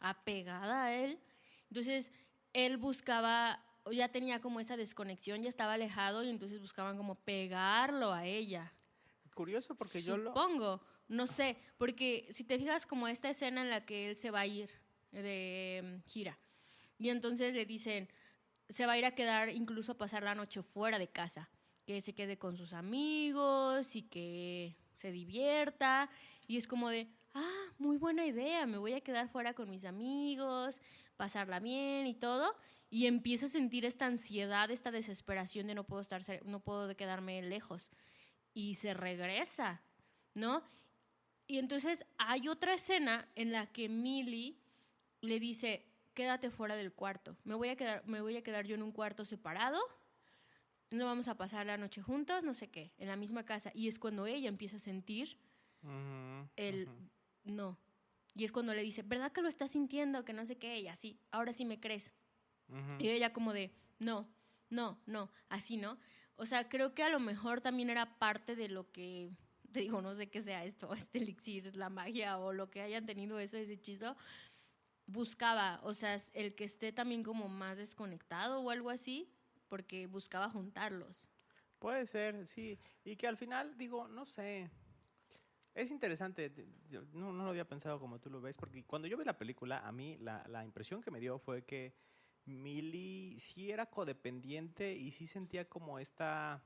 apegada a él, entonces él buscaba, ya tenía como esa desconexión, ya estaba alejado y entonces buscaban como pegarlo a ella. Curioso porque Supongo, no sé, porque si te fijas como esta escena en la que él se va a ir de gira y entonces le dicen, se va a ir a quedar incluso a pasar la noche fuera de casa, que se quede con sus amigos y que se divierta, y es como de, muy buena idea, me voy a quedar fuera con mis amigos, pasarla bien y todo, y empieza a sentir esta ansiedad, esta desesperación de no puedo quedarme lejos, y se regresa, ¿no? Y entonces hay otra escena en la que Millie le dice, quédate fuera del cuarto, me voy a quedar yo en un cuarto separado, no vamos a pasar la noche juntos, no sé qué, en la misma casa. Y es cuando ella empieza a sentir no. Y es cuando le dice, ¿verdad que lo estás sintiendo? Que no sé qué, y así, ahora sí me crees. Y ella como de, no, así, ¿no? O sea, creo que a lo mejor también era parte de lo que, te digo, no sé qué sea esto, este elixir, la magia o lo que hayan tenido ese hechizo, buscaba, o sea, el que esté también como más desconectado o algo así, porque buscaba juntarlos. Puede ser, sí. Y que al final, digo, no sé. Es interesante. No lo había pensado como tú lo ves, porque cuando yo vi la película, a mí la impresión que me dio fue que Millie sí era codependiente y sí sentía como esta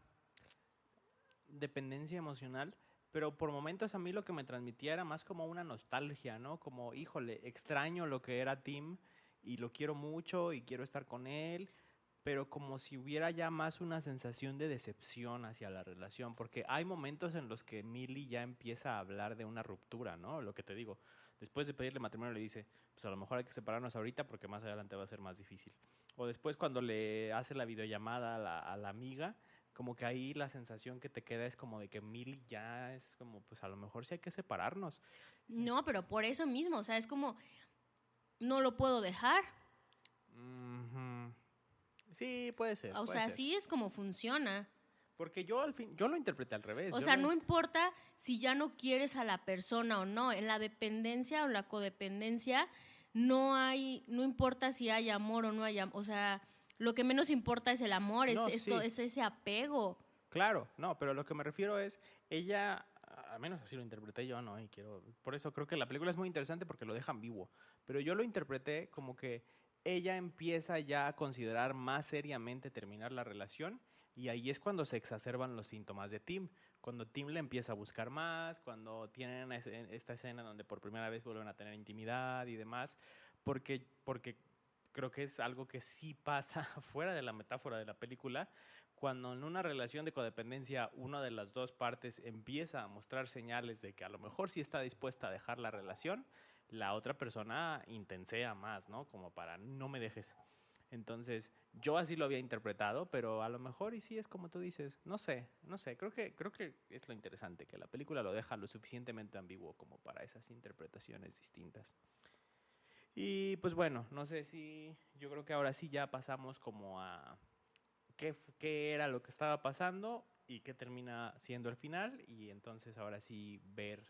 dependencia emocional, pero por momentos a mí lo que me transmitía era más como una nostalgia, ¿no? Como, híjole, extraño lo que era Tim y lo quiero mucho y quiero estar con él, pero como si hubiera ya más una sensación de decepción hacia la relación, porque hay momentos en los que Millie ya empieza a hablar de una ruptura, ¿no? Lo que te digo, después de pedirle matrimonio le dice, pues a lo mejor hay que separarnos ahorita porque más adelante va a ser más difícil. O después cuando le hace la videollamada a la amiga, como que ahí la sensación que te queda es como de que Millie ya es como, pues a lo mejor sí hay que separarnos. No, pero por eso mismo, o sea, es como, no lo puedo dejar. Uh-huh. Sí, puede ser. O sea, así es como funciona. Porque yo lo interpreté al revés. O sea, no importa si ya no quieres a la persona o no. En la dependencia o la codependencia no importa si hay amor o no hay amor. O sea, lo que menos importa es el amor, No, es sí. ese apego. Claro, no, pero lo que me refiero es, ella, al menos así lo interpreté yo, ¿no? Y quiero, por eso creo que la película es muy interesante porque lo deja ambiguo, pero yo lo interpreté como que ella empieza ya a considerar más seriamente terminar la relación y ahí es cuando se exacerban los síntomas de Tim, cuando Tim le empieza a buscar más, cuando tienen esta escena donde por primera vez vuelven a tener intimidad y demás, porque creo que es algo que sí pasa fuera de la metáfora de la película, cuando en una relación de codependencia una de las dos partes empieza a mostrar señales de que a lo mejor sí está dispuesta a dejar la relación, la otra persona intensea más, ¿no? Como para no me dejes. Entonces, yo así lo había interpretado, pero a lo mejor y sí es como tú dices, no sé, creo que es lo interesante, que la película lo deja lo suficientemente ambiguo como para esas interpretaciones distintas. Y pues bueno, no sé si yo creo que ahora sí ya pasamos como a qué era lo que estaba pasando y qué termina siendo el final y entonces ahora sí ver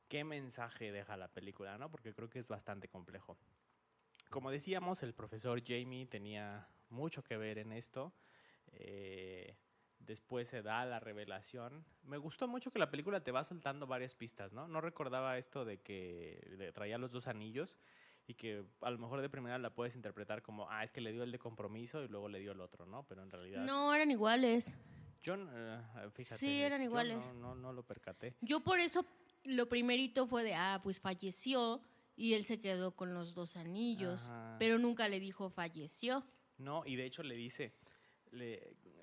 qué mensaje deja la película, ¿no? Porque creo que es bastante complejo. Como decíamos, el profesor Jamie tenía mucho que ver en esto. Eh, Después se da la revelación. Me gustó mucho que la película te va soltando varias pistas, ¿no? No recordaba esto de que traía los dos anillos y que a lo mejor de primera la puedes interpretar como, es que le dio el de compromiso y luego le dio el otro, ¿no? Pero en realidad, No, eran iguales. yo, Sí, fíjate, eran yo iguales. no lo percaté. Yo por eso lo primerito fue de, pues falleció y él se quedó con los dos anillos, Ajá. pero nunca le dijo falleció. No, y de hecho le dice,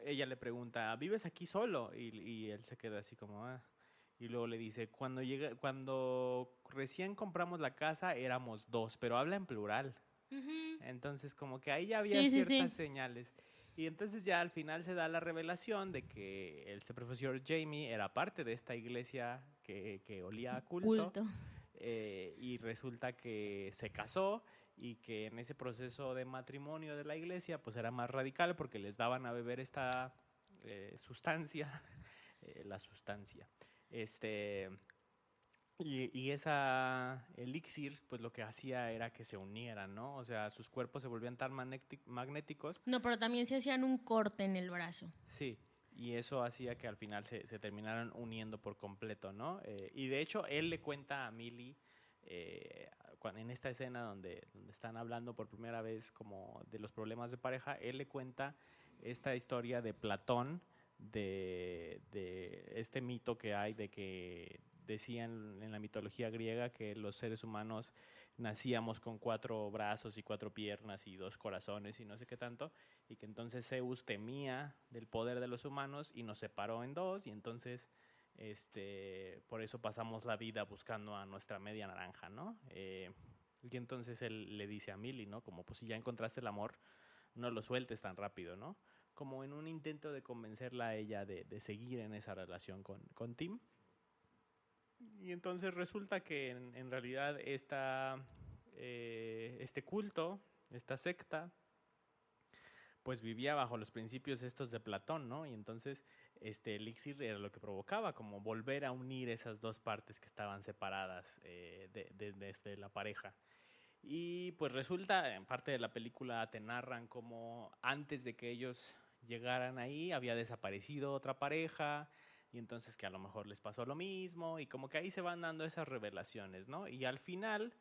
ella le pregunta, ¿vives aquí solo? Y él se queda así como, Y luego le dice, cuando recién compramos la casa éramos dos, pero habla en plural. Ujú. Entonces como que ahí ya había Sí, sí, sí. ciertas señales. Y entonces ya al final se da la revelación de que este profesor Jamie era parte de esta iglesia que olía a culto. Culto. Y resulta que se casó y que en ese proceso de matrimonio de la iglesia pues era más radical porque les daban a beber esta sustancia, la sustancia, este, y esa elixir pues lo que hacía era que se unieran, ¿no? O sea, sus cuerpos se volvían tan magnéticos. No, pero también se hacían un corte en el brazo. Sí, y eso hacía que al final se terminaran uniendo por completo, ¿no? Y de hecho, él le cuenta a Millie, en esta escena donde están hablando por primera vez como de los problemas de pareja, él le cuenta esta historia de Platón, de este mito que hay de que decían en la mitología griega que los seres humanos nacíamos con 4 brazos y 4 piernas y 2 corazones y no sé qué tanto, y que entonces Zeus temía del poder de los humanos y nos separó en dos y entonces por eso pasamos la vida buscando a nuestra media naranja, ¿no? Y entonces él le dice a Millie, ¿no? Como pues si ya encontraste el amor, no lo sueltes tan rápido, ¿no? Como en un intento de convencerla a ella de seguir en esa relación con Tim. Y entonces resulta que en realidad este culto, esta secta, pues vivía bajo los principios estos de Platón, ¿no? Y entonces este elixir era lo que provocaba, como volver a unir esas dos partes que estaban separadas desde la pareja. Y pues resulta, en parte de la película te narran como antes de que ellos llegaran ahí había desaparecido otra pareja y entonces que a lo mejor les pasó lo mismo y como que ahí se van dando esas revelaciones, ¿no? Y al final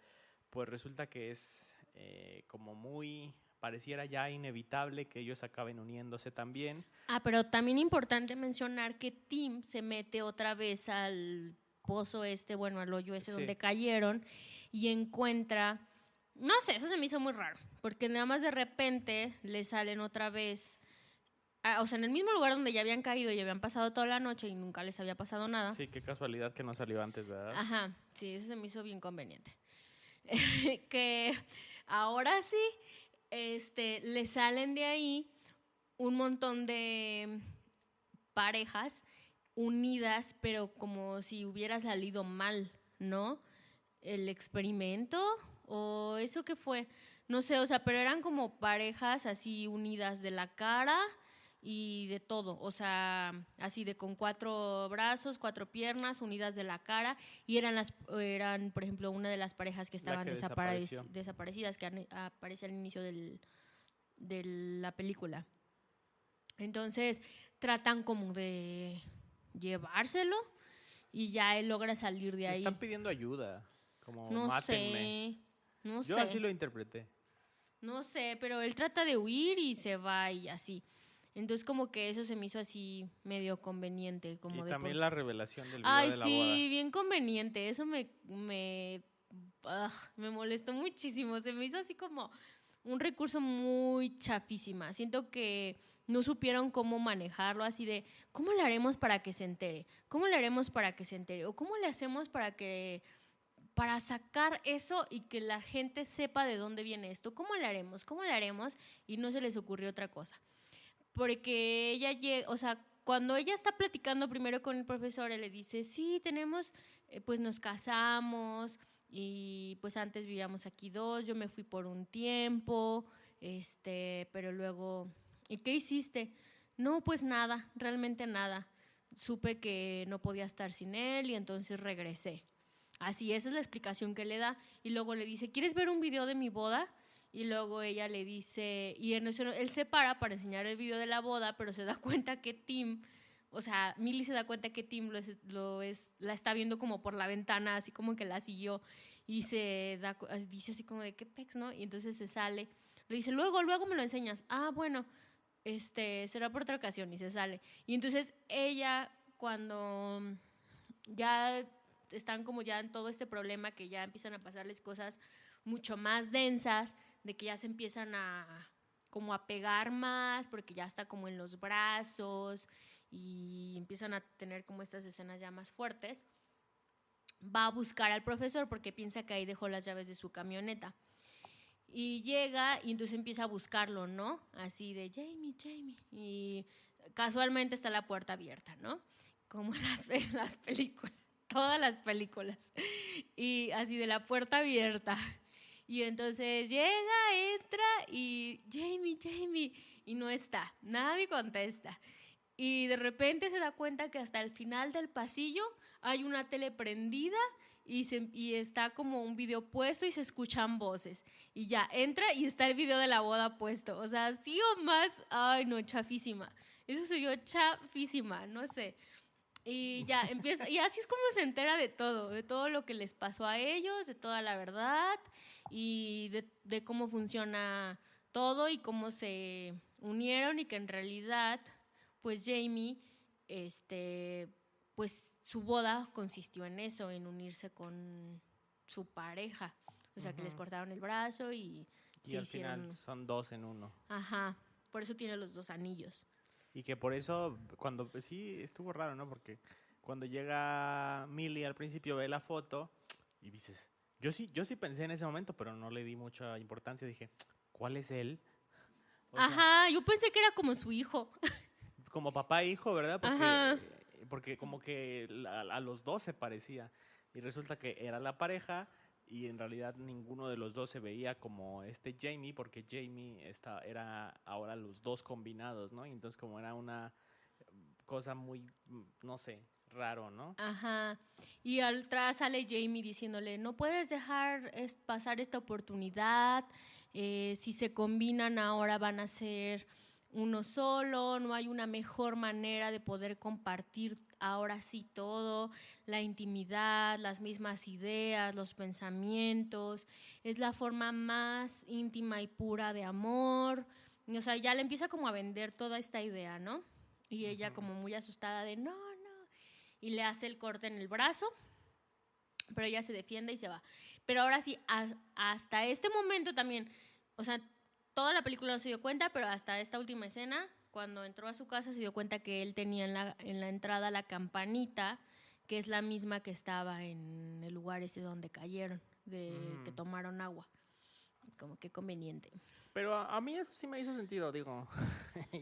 pues resulta que es como muy, pareciera ya inevitable que ellos acaben uniéndose también. Pero también importante mencionar que Tim se mete otra vez al pozo bueno, al hoyo ese Sí. donde cayeron y encuentra, no sé, eso se me hizo muy raro, porque nada más de repente le salen otra vez, o sea, en el mismo lugar donde ya habían caído y habían pasado toda la noche y nunca les había pasado nada. Sí, qué casualidad que no salió antes, ¿verdad? Ajá, sí, eso se me hizo bien conveniente. Que ahora sí, le salen de ahí un montón de parejas unidas, pero como si hubiera salido mal, ¿no? El experimento o eso que fue, no sé, o sea, pero eran como parejas así unidas de la cara y de todo, o sea, así de con 4 brazos, 4 piernas unidas de la cara y eran por ejemplo, una de las parejas que estaban desapareció. desaparecidas, que aparece al inicio de la película. Entonces tratan como de llevárselo y ya él logra salir de ahí. Están pidiendo ayuda, como No mátenme. sé, no Yo sé. así lo interpreté. No sé, pero él trata de huir y se va y así. Entonces como que eso se me hizo así medio conveniente. Como Y de también por... la revelación del video Ay, de la sí, boda. bien conveniente. Eso me molestó muchísimo. Se me hizo así como un recurso muy chafísima. Siento que no supieron cómo manejarlo, así de, ¿cómo le haremos para que se entere? ¿Cómo le haremos para que se entere? ¿O cómo le hacemos para sacar eso y que la gente sepa de dónde viene esto? ¿Cómo le haremos? ¿Cómo le haremos? Y no se les ocurrió otra cosa. Porque ella llega, o sea, cuando ella está platicando primero con el profesor, él le dice, sí, tenemos, pues nos casamos y pues antes vivíamos aquí dos, yo me fui por un tiempo, pero luego, ¿y qué hiciste? No, pues nada, realmente nada. Supe que no podía estar sin él y entonces regresé. Así, esa es la explicación que le da. Y luego le dice, ¿quieres ver un video de mi boda? Y luego ella le dice, y en eso él se para enseñar el video de la boda, pero se da cuenta que Tim, o sea, Millie se da cuenta que Tim la está viendo como por la ventana, así como que la siguió, y dice así como de, ¿qué pex, no? Y entonces se sale. Le dice, luego me lo enseñas. Ah, bueno, será por otra ocasión, y se sale. Y entonces ella, cuando ya están como ya en todo este problema, que ya empiezan a pasarles cosas mucho más densas, de que ya se empiezan a como a pegar más, porque ya está como en los brazos y empiezan a tener como estas escenas ya más fuertes, va a buscar al profesor porque piensa que ahí dejó las llaves de su camioneta. Y llega y entonces empieza a buscarlo, ¿no? Así de Jamie. Y casualmente está la puerta abierta, ¿no? Como en las películas, todas las películas. Y así de la puerta abierta. Y entonces llega, entra y Jamie, y no está, nadie contesta. Y de repente se da cuenta que hasta el final del pasillo hay una tele prendida y está como un video puesto y se escuchan voces. Y ya entra y está el video de la boda puesto. O sea, sí o más, ay no, chafísima. Eso se vio chafísima, no sé. Y ya empieza, y así es como se entera de todo lo que les pasó a ellos, de toda la verdad y de cómo funciona todo y cómo se unieron y que en realidad, pues Jamie, pues su boda consistió en eso, en unirse con su pareja. O sea, que les cortaron el brazo y se al hicieron... final son dos en uno. Ajá, por eso tiene los dos anillos. Y que por eso, cuando sí estuvo raro, ¿no? Porque cuando llega Millie al principio ve la foto y dices, yo sí pensé en ese momento, pero no le di mucha importancia. Dije, ¿cuál es él? Ajá, yo pensé que era como su hijo. Como papá e hijo, ¿verdad? Ajá. Porque como que a los dos se parecía. Y resulta que era la pareja y en realidad ninguno de los dos se veía como Jamie, porque Jamie era ahora los dos combinados, ¿no? Y entonces como era una cosa muy, no sé, raro, ¿no? Ajá. Y atrás sale Jamie diciéndole, no puedes dejar pasar esta oportunidad, si se combinan ahora van a ser uno solo, no hay una mejor manera de poder compartir ahora sí todo, la intimidad, las mismas ideas, los pensamientos, es la forma más íntima y pura de amor. O sea, ya le empieza como a vender toda esta idea, ¿no? Y ella como muy asustada de no, y le hace el corte en el brazo, pero ella se defiende y se va. Pero ahora sí, hasta este momento también, o sea, toda la película no se dio cuenta, pero hasta esta última escena, cuando entró a su casa, se dio cuenta que él tenía en la entrada la campanita, que es la misma que estaba en el lugar ese donde cayeron, que tomaron agua. Como que conveniente. Pero a mí eso sí me hizo sentido, digo,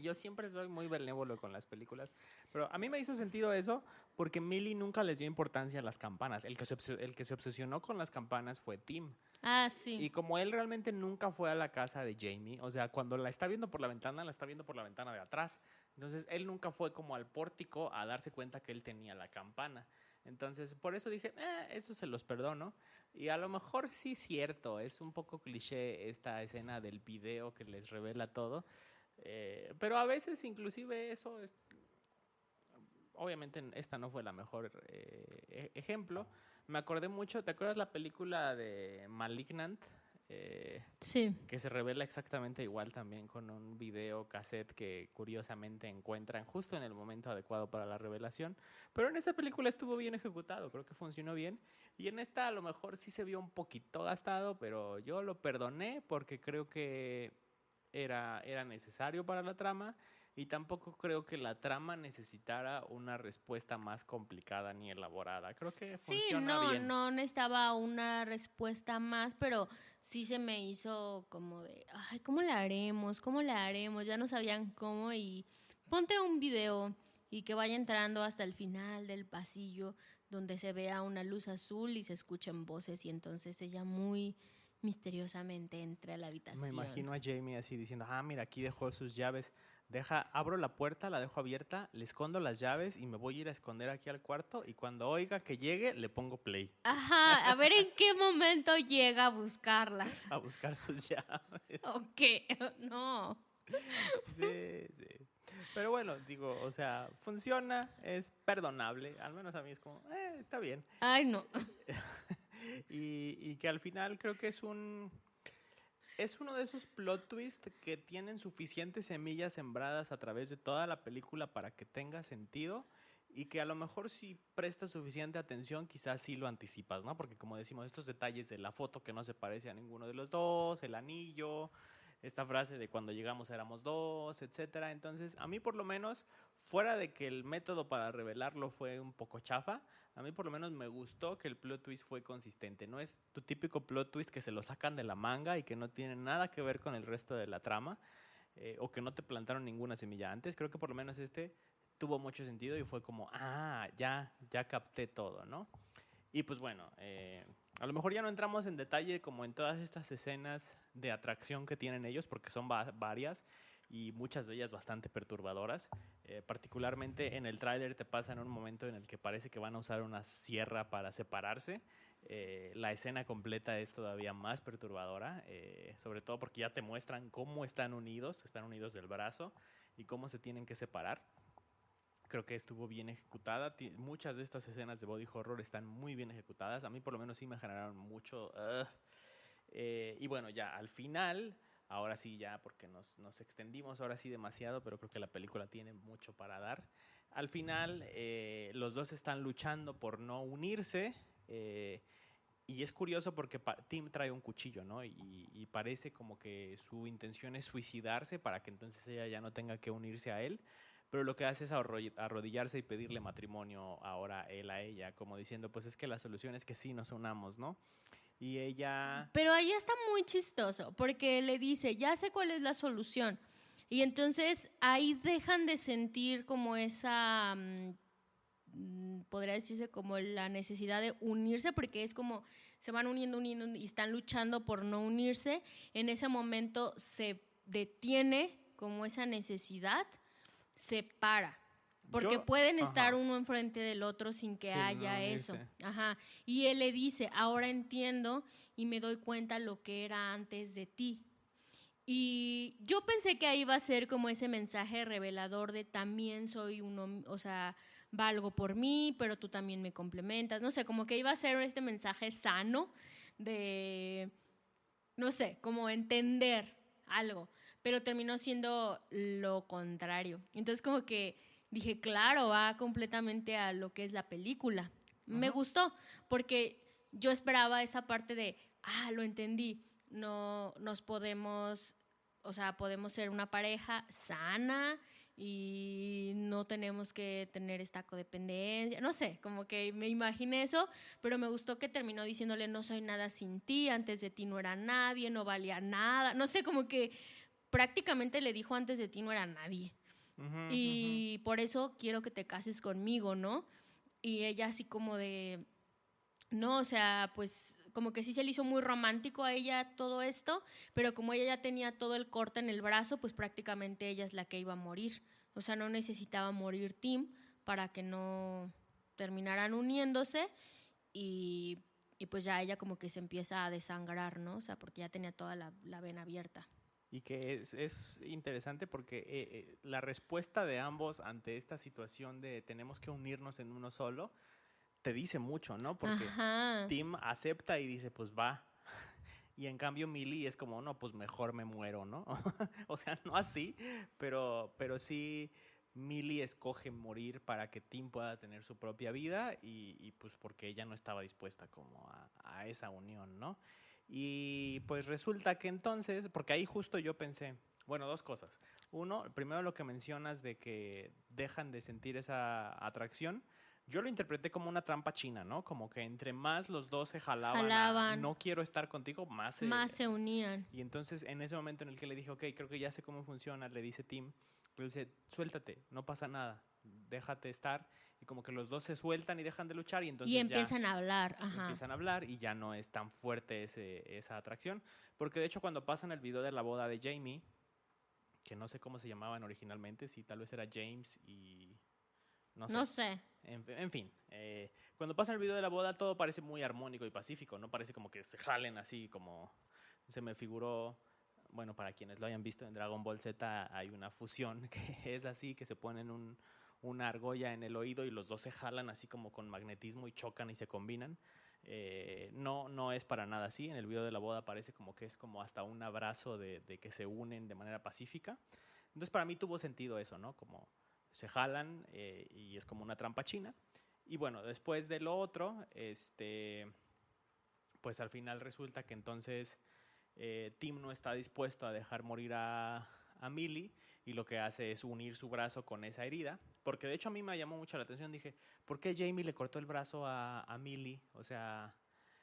yo siempre soy muy benévolo con las películas, pero a mí me hizo sentido eso porque Millie nunca les dio importancia a las campanas. El que se obsesionó con las campanas fue Tim. Ah, sí. Y como él realmente nunca fue a la casa de Jamie, o sea, cuando la está viendo por la ventana, la está viendo por la ventana de atrás. Entonces, él nunca fue como al pórtico a darse cuenta que él tenía la campana. Entonces, por eso dije, eso se los perdono. Y a lo mejor sí es cierto, es un poco cliché esta escena del video que les revela todo. Pero a veces inclusive eso es, obviamente esta no fue la mejor ejemplo. Me acordé mucho, ¿te acuerdas la película de Malignant? Sí. Que se revela exactamente igual también con un video cassette que curiosamente encuentran justo en el momento adecuado para la revelación. Pero en esa película estuvo bien ejecutado, creo que funcionó bien. Y en esta a lo mejor sí se vio un poquito gastado, pero yo lo perdoné porque creo que era necesario para la trama. Y tampoco creo que la trama necesitara una respuesta más complicada ni elaborada. Creo que Sí, funciona no, bien. no necesitaba una respuesta más, pero sí se me hizo como de, ay, ¿cómo la haremos? ¿Cómo la haremos? Ya no sabían cómo y ponte un video y que vaya entrando hasta el final del pasillo donde se vea una luz azul y se escuchen voces y entonces ella muy misteriosamente entra a la Me habitación. imagino a Jamie así diciendo, mira, aquí dejó sus llaves. Abro la puerta, la dejo abierta, le escondo las llaves y me voy a ir a esconder aquí al cuarto y cuando oiga que llegue, le pongo play Ajá, a ver en qué momento llega a buscarlas. a buscar sus llaves. ¿O qué? No. Sí, sí. Pero bueno, digo, o sea, funciona, es perdonable. Al menos a mí es como, está bien. Ay, no. Y que al final creo que es uno de esos plot twists que tienen suficientes semillas sembradas a través de toda la película para que tenga sentido y que a lo mejor si prestas suficiente atención quizás sí lo anticipas, ¿no? Porque como decimos, estos detalles de la foto que no se parece a ninguno de los dos, el anillo, esta frase de cuando llegamos éramos dos, etcétera. Entonces, a mí por lo menos, fuera de que el método para revelarlo fue un poco chafa, a mí por lo menos me gustó que el plot twist fue consistente. No es tu típico plot twist que se lo sacan de la manga y que no tiene nada que ver con el resto de la trama, o que no te plantaron ninguna semilla antes. Creo que por lo menos este tuvo mucho sentido y fue como, ya capté todo, ¿no? Y pues bueno, a lo mejor ya no entramos en detalle como en todas estas escenas de atracción que tienen ellos, porque son varias y muchas de ellas bastante perturbadoras. Particularmente en el tráiler te pasa en un momento en el que parece que van a usar una sierra para separarse. La escena completa es todavía más perturbadora, sobre todo porque ya te muestran cómo están unidos del brazo y cómo se tienen que separar. Creo que estuvo bien ejecutada. Muchas de estas escenas de body horror están muy bien ejecutadas. A mí por lo menos sí me generaron mucho. Y bueno, ya al final, ahora sí ya, porque nos extendimos ahora sí demasiado, pero creo que la película tiene mucho para dar. Al final, los dos están luchando por no unirse. Y es curioso porque Tim trae un cuchillo, ¿no? Y parece como que su intención es suicidarse para que entonces ella ya no tenga que unirse a él. Pero lo que hace es arrodillarse y pedirle matrimonio ahora él a ella, como diciendo, pues es que la solución es que sí nos unamos, ¿no? Y ella... Pero ahí está muy chistoso, porque le dice, ya sé cuál es la solución. Y entonces ahí dejan de sentir como esa, podría decirse como la necesidad de unirse, porque es como se van uniendo y están luchando por no unirse. En ese momento se detiene como esa necesidad, se para. Porque pueden estar uno enfrente del otro sin que haya no eso. Ajá. Y él le dice, ahora entiendo y me doy cuenta lo que era antes de ti. Y yo pensé que ahí iba a ser como ese mensaje revelador de también soy uno, o sea, valgo por mí, pero tú también me complementas. No sé, como que iba a ser este mensaje sano de, no sé, como entender algo, pero terminó siendo lo contrario. Entonces como que dije, claro, va completamente a lo que es la película. Me gustó, porque yo esperaba esa parte de, lo entendí, no nos podemos, o sea, podemos ser una pareja sana y no tenemos que tener esta codependencia, no sé, como que me imaginé eso, pero me gustó que terminó diciéndole no soy nada sin ti, antes de ti no era nadie, no valía nada, no sé, como que prácticamente le dijo antes de ti no era nadie. Y por eso quiero que te cases conmigo, ¿no? Y ella así como de, no, o sea, pues como que sí se le hizo muy romántico a ella todo esto, pero como ella ya tenía todo el corte en el brazo, pues prácticamente ella es la que iba a morir. O sea, no necesitaba morir Tim para que no terminaran uniéndose y pues ya ella como que se empieza a desangrar, ¿no? O sea, porque ya tenía toda la vena abierta. Y que es interesante porque la respuesta de ambos ante esta situación de tenemos que unirnos en uno solo, te dice mucho, ¿no? Porque Ajá. Tim acepta y dice, pues va. Y en cambio Millie es como, no, pues mejor me muero, ¿no? O sea, no así, pero sí Millie escoge morir para que Tim pueda tener su propia vida y pues porque ella no estaba dispuesta como a esa unión, ¿no? Y pues resulta que entonces, porque ahí justo yo pensé, bueno, dos cosas. Uno, primero lo que mencionas de que dejan de sentir esa atracción. Yo lo interpreté como una trampa china, ¿no? Como que entre más los dos se jalaban a no quiero estar contigo, más se unían. Y entonces en ese momento en el que le dije, ok, creo que ya sé cómo funciona, le dice Tim, le dice, suéltate, no pasa nada, déjate estar. Y como que los dos se sueltan y dejan de luchar y entonces empiezan a hablar. Ajá. Empiezan a hablar y ya no es tan fuerte esa atracción. Porque de hecho cuando pasan el video de la boda de Jamie, que no sé cómo se llamaban originalmente, si tal vez era James y... No sé. En fin, cuando pasa el video de la boda todo parece muy armónico y pacífico, no parece como que se jalen así como se me figuró, bueno, para quienes lo hayan visto en Dragon Ball Z hay una fusión que es así, que se ponen una argolla en el oído y los dos se jalan así como con magnetismo y chocan y se combinan. No es para nada así, en el video de la boda parece como que es como hasta un abrazo de que se unen de manera pacífica. Entonces para mí tuvo sentido eso, ¿no? Como se jalan y es como una trampa china. Y bueno, después de lo otro, pues al final resulta que entonces Tim no está dispuesto a dejar morir a Millie y lo que hace es unir su brazo con esa herida. Porque de hecho a mí me llamó mucho la atención. Dije, ¿por qué Jamie le cortó el brazo a Millie? O sea,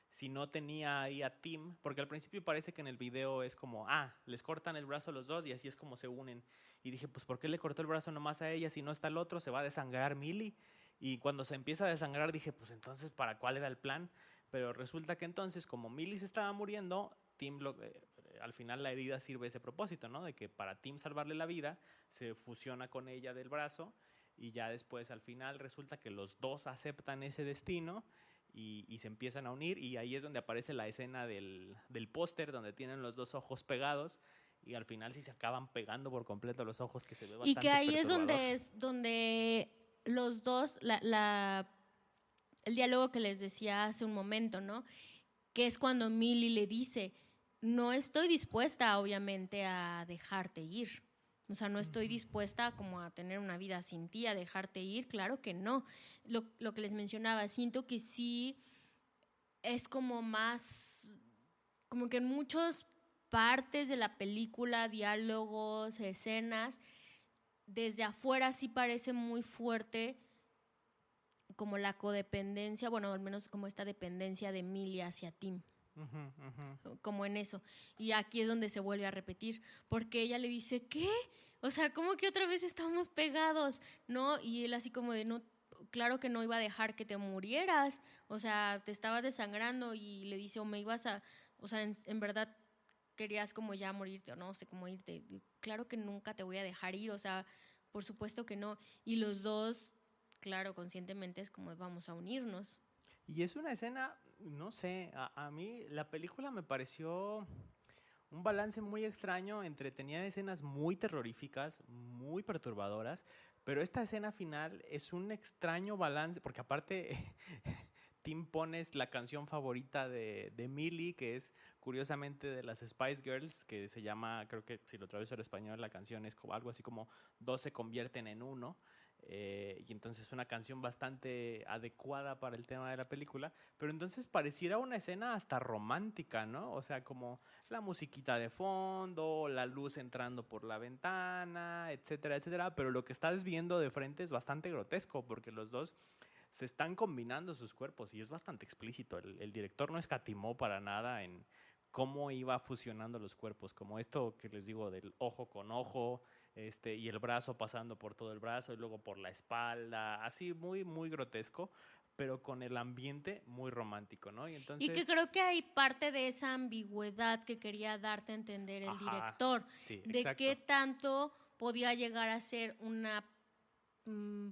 si no tenía ahí a Tim, porque al principio parece que en el video es como, les cortan el brazo a los dos y así es como se unen. Y dije, pues ¿por qué le cortó el brazo nomás a ella? Si no está el otro, se va a desangrar Millie. Y cuando se empieza a desangrar dije, pues entonces, ¿para cuál era el plan? Pero resulta que entonces, como Millie se estaba muriendo, Tim al final la herida sirve ese propósito, ¿no? De que para Tim salvarle la vida, se fusiona con ella del brazo y ya después al final resulta que los dos aceptan ese destino y se empiezan a unir y ahí es donde aparece la escena del póster donde tienen los dos ojos pegados y al final sí se acaban pegando por completo los ojos, que se ve bastante y que ahí perturbador. es donde los dos, el diálogo que les decía hace un momento, ¿no? Que es cuando Millie le dice, no estoy dispuesta obviamente a dejarte ir. O sea, no estoy dispuesta como a tener una vida sin ti, a dejarte ir, claro que no. Lo que les mencionaba, siento que sí es como más, como que en muchas partes de la película, diálogos, escenas, desde afuera sí parece muy fuerte como la codependencia, bueno, al menos como esta dependencia de Millie hacia Tim. Como en eso. Y aquí es donde se vuelve a repetir, porque ella le dice, ¿qué? O sea, ¿cómo que otra vez estamos pegados? ¿No? Y él así como de, no, claro que no iba a dejar que te murieras. O sea, te estabas desangrando y le dice, o me ibas a, o sea, en verdad querías como ya morirte o no sé cómo irte. Claro que nunca te voy a dejar ir, o sea, por supuesto que no. Y los dos, claro, conscientemente es como vamos a unirnos. Y es una escena, no sé, a mí la película me pareció un balance muy extraño entre tenía escenas muy terroríficas, muy perturbadoras, pero esta escena final es un extraño balance, porque aparte Tim pones la canción favorita de Millie, que es curiosamente de las Spice Girls, que se llama, creo que si lo traduces al español, la canción es como, algo así como dos se convierten en uno. Y entonces es una canción bastante adecuada para el tema de la película, pero entonces pareciera una escena hasta romántica, ¿no? O sea, como la musiquita de fondo, la luz entrando por la ventana, etcétera, etcétera, pero lo que estás viendo de frente es bastante grotesco porque los dos se están combinando sus cuerpos y es bastante explícito. El director no escatimó para nada en cómo iba fusionando los cuerpos, como esto que les digo del ojo con ojo, y el brazo pasando por todo el brazo y luego por la espalda, así muy, muy grotesco, pero con el ambiente muy romántico, ¿no? Y que creo que hay parte de esa ambigüedad que quería darte a entender el director, sí, de exacto. qué tanto podía llegar a ser una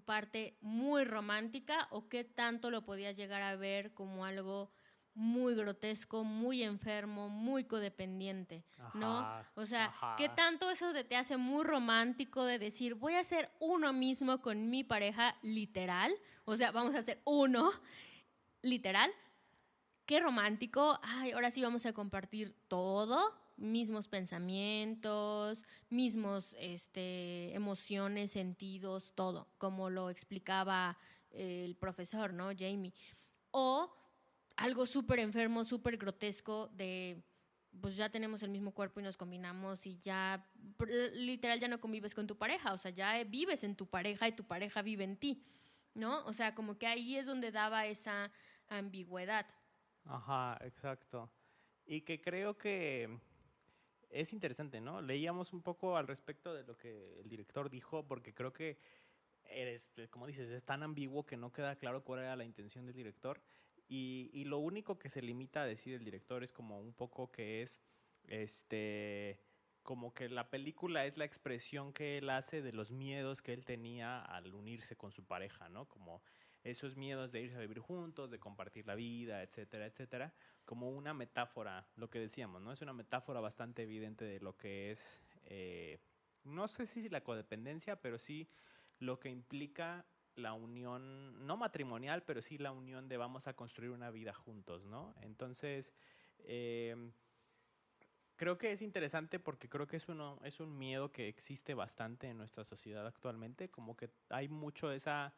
parte muy romántica o qué tanto lo podías llegar a ver como algo muy grotesco, muy enfermo, muy codependiente, ¿no? Ajá, O sea, ¿qué ajá. tanto eso te hace muy romántico de decir, voy a ser uno mismo con mi pareja literal? O sea, vamos a ser uno literal. Qué romántico. Ay, ahora sí vamos a compartir todo, mismos pensamientos, mismos emociones, sentidos, todo, como lo explicaba el profesor, ¿no? Jamie. O algo súper enfermo, súper grotesco de pues ya tenemos el mismo cuerpo y nos combinamos y ya literal ya no convives con tu pareja, o sea, ya vives en tu pareja y tu pareja vive en ti, ¿no? O sea, como que ahí es donde daba esa ambigüedad. Ajá, exacto. Y que creo que es interesante, ¿no? Leíamos un poco al respecto de lo que el director dijo, porque creo que como dices, es tan ambiguo que no queda claro cuál era la intención del director. Y lo único que se limita a decir el director es como un poco que es, este, como que la película es la expresión que él hace de los miedos que él tenía al unirse con su pareja, ¿no? Como esos miedos de irse a vivir juntos, de compartir la vida, etcétera, etcétera, como una metáfora, lo que decíamos, ¿no? Es una metáfora bastante evidente de lo que es, no sé si la codependencia, pero sí lo que implica la unión, no matrimonial, pero sí la unión de vamos a construir una vida juntos, ¿no? Entonces, eh, creo que es interesante porque creo que es un miedo que existe bastante en nuestra sociedad actualmente, como que hay mucho esa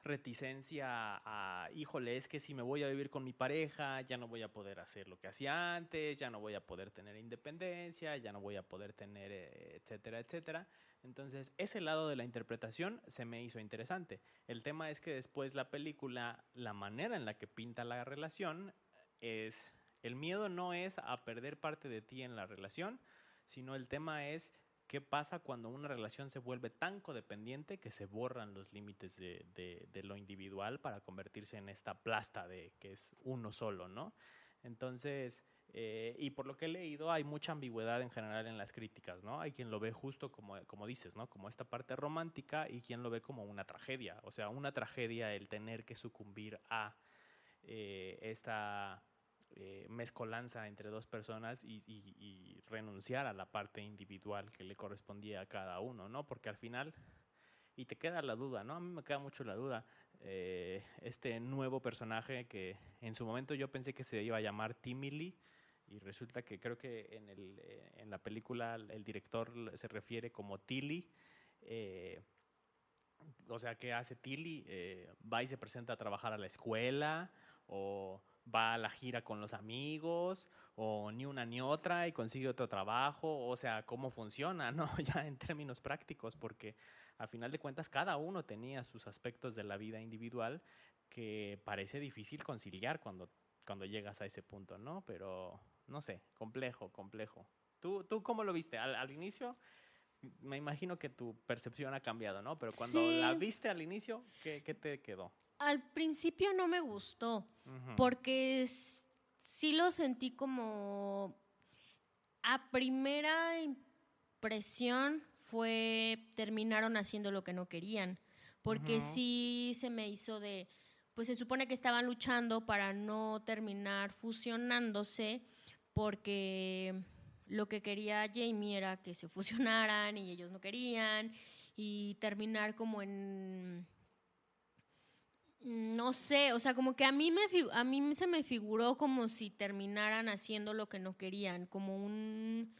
reticencia a, híjole, es que si me voy a vivir con mi pareja, ya no voy a poder hacer lo que hacía antes, ya no voy a poder tener independencia, ya no voy a poder tener, etcétera, etcétera. Entonces, ese lado de la interpretación se me hizo interesante. El tema es que después la película, la manera en la que pinta la relación es, el miedo no es a perder parte de ti en la relación, sino el tema es qué pasa cuando una relación se vuelve tan codependiente que se borran los límites de lo individual para convertirse en esta plasta de que es uno solo, ¿no? Entonces, y por lo que he leído, hay mucha ambigüedad en general en las críticas, ¿no? Hay quien lo ve justo como dices, ¿no? Como esta parte romántica y quien lo ve como una tragedia. O sea, una tragedia el tener que sucumbir a esta mezcolanza entre dos personas y renunciar a la parte individual que le correspondía a cada uno, ¿no? Porque al final, y te queda la duda, ¿no? A mí me queda mucho la duda, este nuevo personaje que en su momento yo pensé que se iba a llamar Timmy Lee, y resulta que creo que en la película el director se refiere como Tilly, o sea, ¿qué hace Tilly? Va y se presenta a trabajar a la escuela, o va a la gira con los amigos, o ni una ni otra y consigue otro trabajo, o sea, ¿cómo funciona, no? Ya en términos prácticos, porque a final de cuentas cada uno tenía sus aspectos de la vida individual que parece difícil conciliar cuando llegas a ese punto, ¿no? Pero, no sé, complejo, complejo. ¿Tú cómo lo viste? Al inicio me imagino que tu percepción ha cambiado, ¿no? Pero cuando la Sí, viste al inicio, ¿qué te quedó? al principio no me gustó Ujú, porque sí lo sentí como a primera impresión terminaron haciendo lo que no querían, porque ujú. sí se me hizo pues se supone que estaban luchando para no terminar fusionándose, porque lo que quería Jamie era que se fusionaran y ellos no querían, y terminar como en no sé, o sea, como que a mí se me figuró como si terminaran haciendo lo que no querían, como un...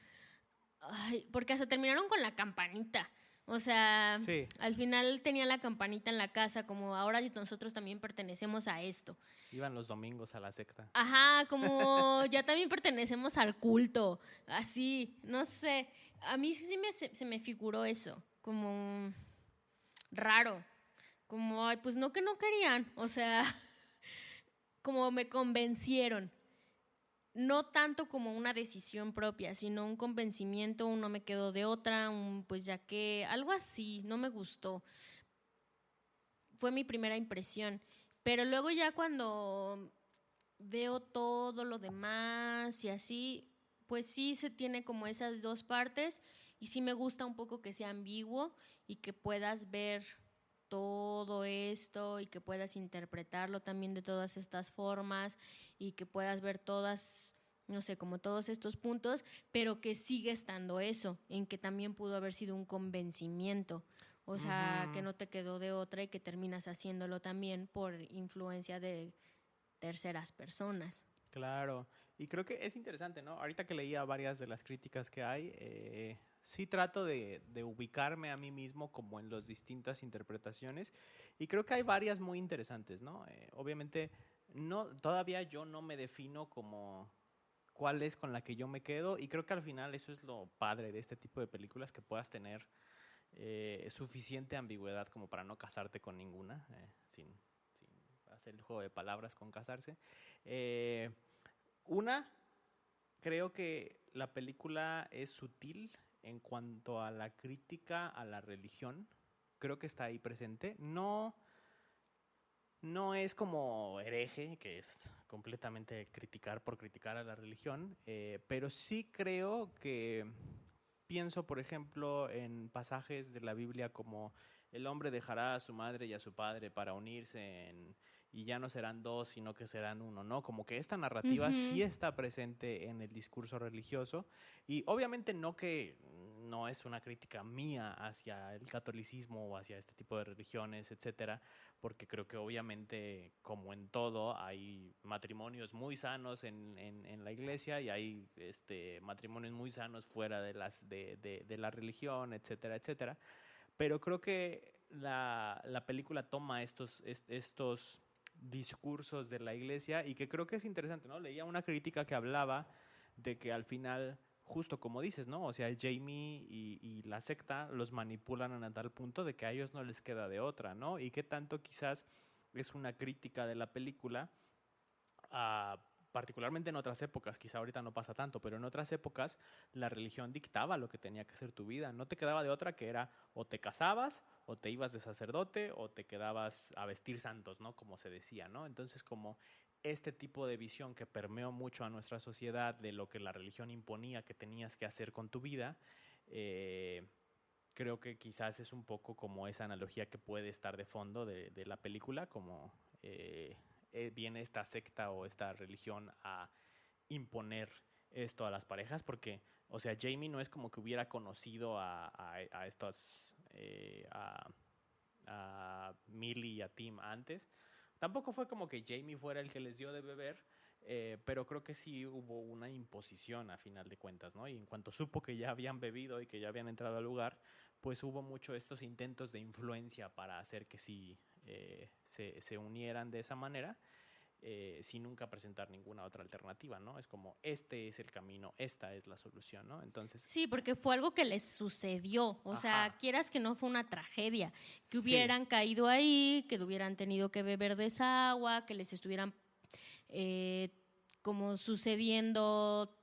Ay, porque hasta terminaron con la campanita. O sea, Sí, al final tenía la campanita en la casa, como ahora nosotros también pertenecemos a esto. iban los domingos a la secta. Ajá, como ya también pertenecemos al culto, así, no sé. A mí sí se me figuró eso, como raro, como, ay, pues no que no querían, o sea, como me convencieron. No tanto como una decisión propia, sino un convencimiento, un no me quedo de otra, un pues ya que, algo así, no me gustó. Fue mi primera impresión. Pero luego ya cuando veo todo lo demás y así, pues sí se tiene como esas dos partes y sí me gusta un poco que sea ambiguo y que puedas ver todo esto y que puedas interpretarlo también de todas estas formas y que puedas ver todas, no sé, como todos estos puntos, pero que sigue estando eso, en que también pudo haber sido un convencimiento. O sea, que no te quedó de otra y que terminas haciéndolo también por influencia de terceras personas. Claro, y creo que es interesante, ¿no? Ahorita que leía varias de las críticas que hay, sí trato de ubicarme a mí mismo como en las distintas interpretaciones y creo que hay varias muy interesantes, ¿no? Obviamente, todavía yo no me defino como cuál es con la que yo me quedo y creo que al final eso es lo padre de este tipo de películas, que puedas tener suficiente ambigüedad como para no casarte con ninguna, sin hacer el juego de palabras con casarse. Eh, una, creo que la película es sutil en cuanto a la crítica a la religión. Creo que está ahí presente. No es como hereje, que es completamente criticar por criticar a la religión, pero sí creo que pienso, por ejemplo, en pasajes de la Biblia como el hombre dejará a su madre y a su padre para unirse y ya no serán dos, sino que serán uno, ¿no? Como que esta narrativa sí está presente en el discurso religioso y obviamente no es una crítica mía hacia el catolicismo o hacia este tipo de religiones, etcétera, porque creo que obviamente, como en todo, hay matrimonios muy sanos en la iglesia y hay matrimonios muy sanos fuera de la religión, etcétera, etcétera. Pero creo que la película toma estos discursos de la iglesia y que creo que es interesante, ¿no? Leía una crítica que hablaba de que al final, justo como dices, ¿no? O sea, Jamie y la secta los manipulan a tal punto de que a ellos no les queda de otra, ¿no? Y que tanto quizás es una crítica de la película, particularmente en otras épocas, quizá ahorita no pasa tanto, pero en otras épocas la religión dictaba lo que tenía que ser tu vida. No te quedaba de otra, que era o te casabas, o te ibas de sacerdote, o te quedabas a vestir santos, ¿no? Como se decía, ¿no? Entonces, como este tipo de visión que permeó mucho a nuestra sociedad de lo que la religión imponía que tenías que hacer con tu vida, creo que quizás es un poco como esa analogía que puede estar de fondo de la película, como viene esta secta o esta religión a imponer esto a las parejas, porque, o sea, Jamie no es como que hubiera conocido a estos, a Millie y a Tim antes. Tampoco fue como que Jamie fuera el que les dio de beber, pero creo que sí hubo una imposición a final de cuentas, ¿no? Y en cuanto supo que ya habían bebido y que ya habían entrado al lugar, pues hubo mucho estos intentos de influencia para hacer que sí se unieran de esa manera, sin nunca presentar ninguna otra alternativa, ¿no? Es como, este es el camino, esta es la solución, ¿no? Entonces... Sí, porque fue algo que les sucedió, o sea, quieras que no fue una tragedia, que hubieran caído ahí, que hubieran tenido que beber de esa agua, que les estuvieran como sucediendo,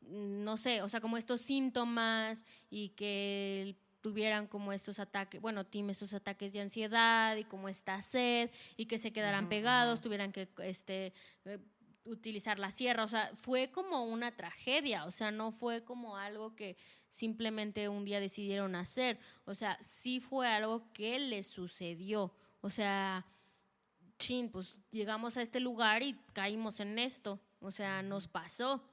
no sé, o sea, como estos síntomas y que tuvieran como estos ataques, bueno, Tim, estos ataques de ansiedad y como esta sed y que se quedaran pegados, tuvieran que utilizar la sierra, o sea, fue como una tragedia, o sea, no fue como algo que simplemente un día decidieron hacer, o sea, sí fue algo que les sucedió, o sea, chin, pues llegamos a este lugar y caímos en esto, o sea, nos pasó.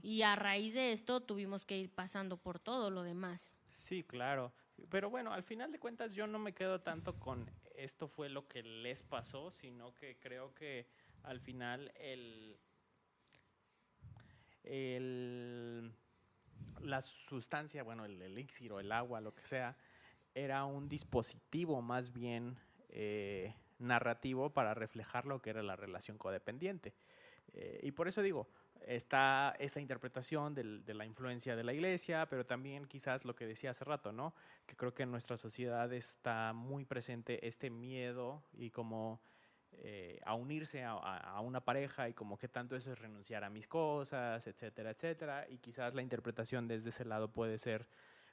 Y a raíz de esto tuvimos que ir pasando por todo lo demás. Sí, claro. Pero bueno, al final de cuentas yo no me quedo tanto con esto fue lo que les pasó, sino que creo que al final la sustancia, bueno, el elixir o el agua, lo que sea, era un dispositivo más bien narrativo para reflejar lo que era la relación codependiente. Y por eso digo, está esta interpretación de la influencia de la iglesia, pero también quizás lo que decía hace rato, ¿no? Que creo que en nuestra sociedad está muy presente este miedo y como a unirse a una pareja y como que tanto eso es renunciar a mis cosas, etcétera, etcétera. Y quizás la interpretación desde ese lado puede ser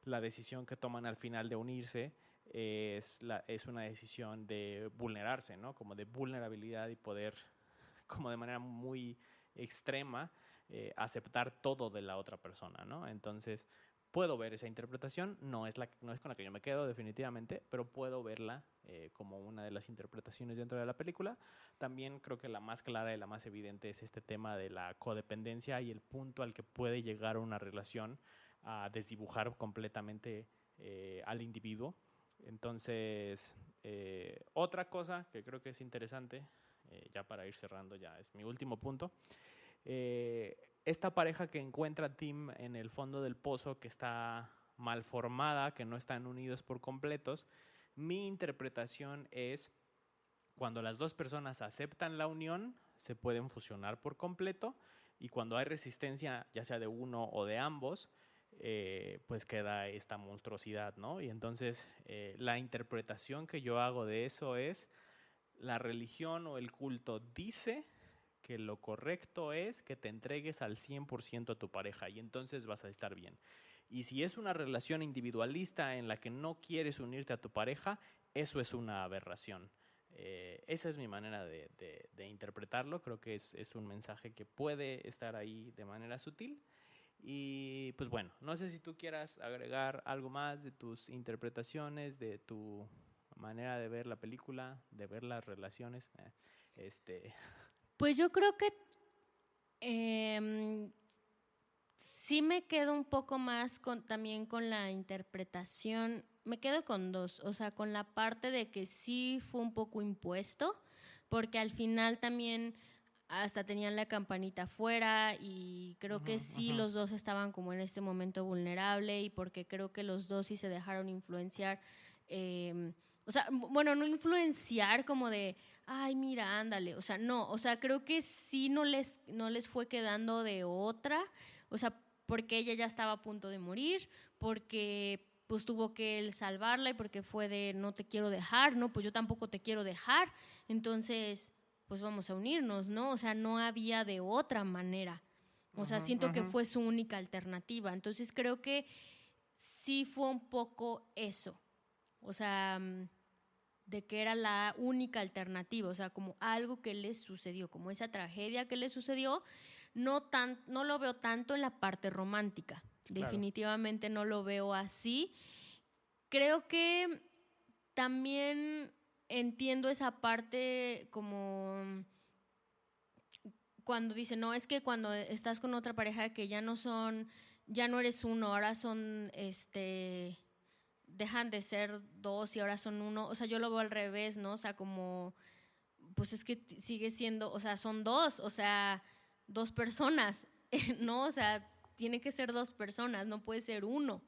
la decisión que toman al final de unirse es una decisión de vulnerarse, ¿no? Como de vulnerabilidad y poder, como de manera muy extrema, aceptar todo de la otra persona, ¿no? Entonces, puedo ver esa interpretación, no es con la que yo me quedo definitivamente, pero puedo verla como una de las interpretaciones dentro de la película. También creo que la más clara y la más evidente es este tema de la codependencia y el punto al que puede llegar una relación a desdibujar completamente al individuo. Entonces, otra cosa que creo que es interesante, ya para ir cerrando, ya es mi último punto, esta pareja que encuentra a Tim en el fondo del pozo, que está mal formada, que no están unidos por completos, mi interpretación es cuando las dos personas aceptan la unión, se pueden fusionar por completo, y cuando hay resistencia, ya sea de uno o de ambos, pues queda esta monstruosidad, ¿no? Y entonces la interpretación que yo hago de eso es: la religión o el culto dice que lo correcto es que te entregues al 100% a tu pareja y entonces vas a estar bien. Y si es una relación individualista en la que no quieres unirte a tu pareja, eso es una aberración. Esa es mi manera de interpretarlo. Creo que es un mensaje que puede estar ahí de manera sutil. Y pues bueno, no sé si tú quieras agregar algo más de tus interpretaciones, de tu manera de ver la película, de ver las relaciones. Pues yo creo que em, sí me quedo un poco más también con la interpretación. Me quedo con dos, o sea, con la parte de que sí fue un poco impuesto, porque al final también hasta tenían la campanita afuera y creo que sí los dos estaban como en este momento vulnerable, y porque creo que los dos sí se dejaron influenciar. O sea, bueno, no influenciar como de, ay, mira, ándale, o sea, no, o sea, creo que sí no les fue quedando de otra, o sea, porque ella ya estaba a punto de morir, porque pues tuvo que él salvarla, y porque fue de no te quiero dejar, no, pues yo tampoco te quiero dejar, entonces pues vamos a unirnos, ¿no? O sea, no había de otra manera. O sea, siento que fue su única alternativa. Entonces creo que sí fue un poco eso. O sea, de que era la única alternativa. O sea, como algo que le sucedió, como esa tragedia que le sucedió. No lo veo tanto en la parte romántica. Claro. Definitivamente no lo veo así. Creo que también entiendo esa parte como cuando dicen, no, es que cuando estás con otra pareja que ya no eres uno, ahora son, dejan de ser dos y ahora son uno. O sea, yo lo veo al revés, ¿no? O sea, como, pues es que sigue siendo, o sea, son dos, o sea, dos personas, ¿no? O sea, tiene que ser dos personas, no puede ser uno.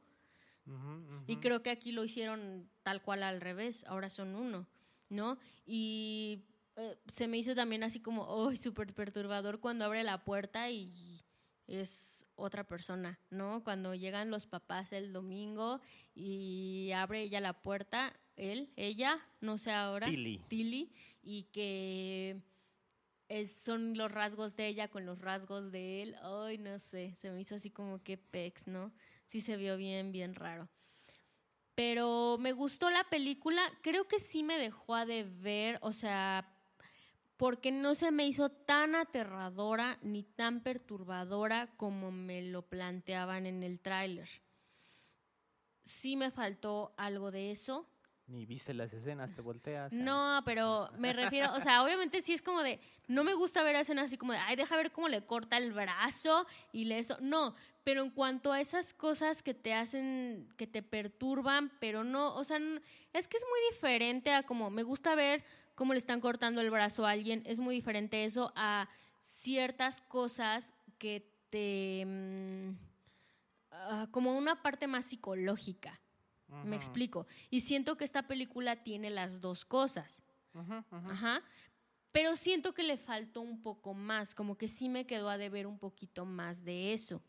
Y creo que aquí lo hicieron tal cual al revés, ahora son uno, ¿no? Y se me hizo también así como, oh, súper perturbador cuando abre la puerta y es otra persona, ¿no? Cuando llegan los papás el domingo y abre ella la puerta, ella, no sé ahora, Tilly, y que son los rasgos de ella con los rasgos de él. Ay, no sé, se me hizo así como que pex, ¿no? Sí se vio bien, bien raro. Pero me gustó la película, creo que sí me dejó a deber, o sea, porque no se me hizo tan aterradora ni tan perturbadora como me lo planteaban en el tráiler. Sí me faltó algo de eso. Ni viste las escenas, te volteas. No, pero me refiero, o sea, obviamente sí es como de, no me gusta ver escenas así como de, ay, deja ver cómo le corta el brazo y le eso. No, pero en cuanto a esas cosas que te hacen, que te perturban, pero no, o sea, es que es muy diferente a como, me gusta ver cómo le están cortando el brazo a alguien, es muy diferente eso a ciertas cosas que te, como una parte más psicológica. Me explico. Y siento que esta película tiene las dos cosas. Ajá. Pero siento que le faltó un poco más, como que sí me quedó a deber un poquito más de eso.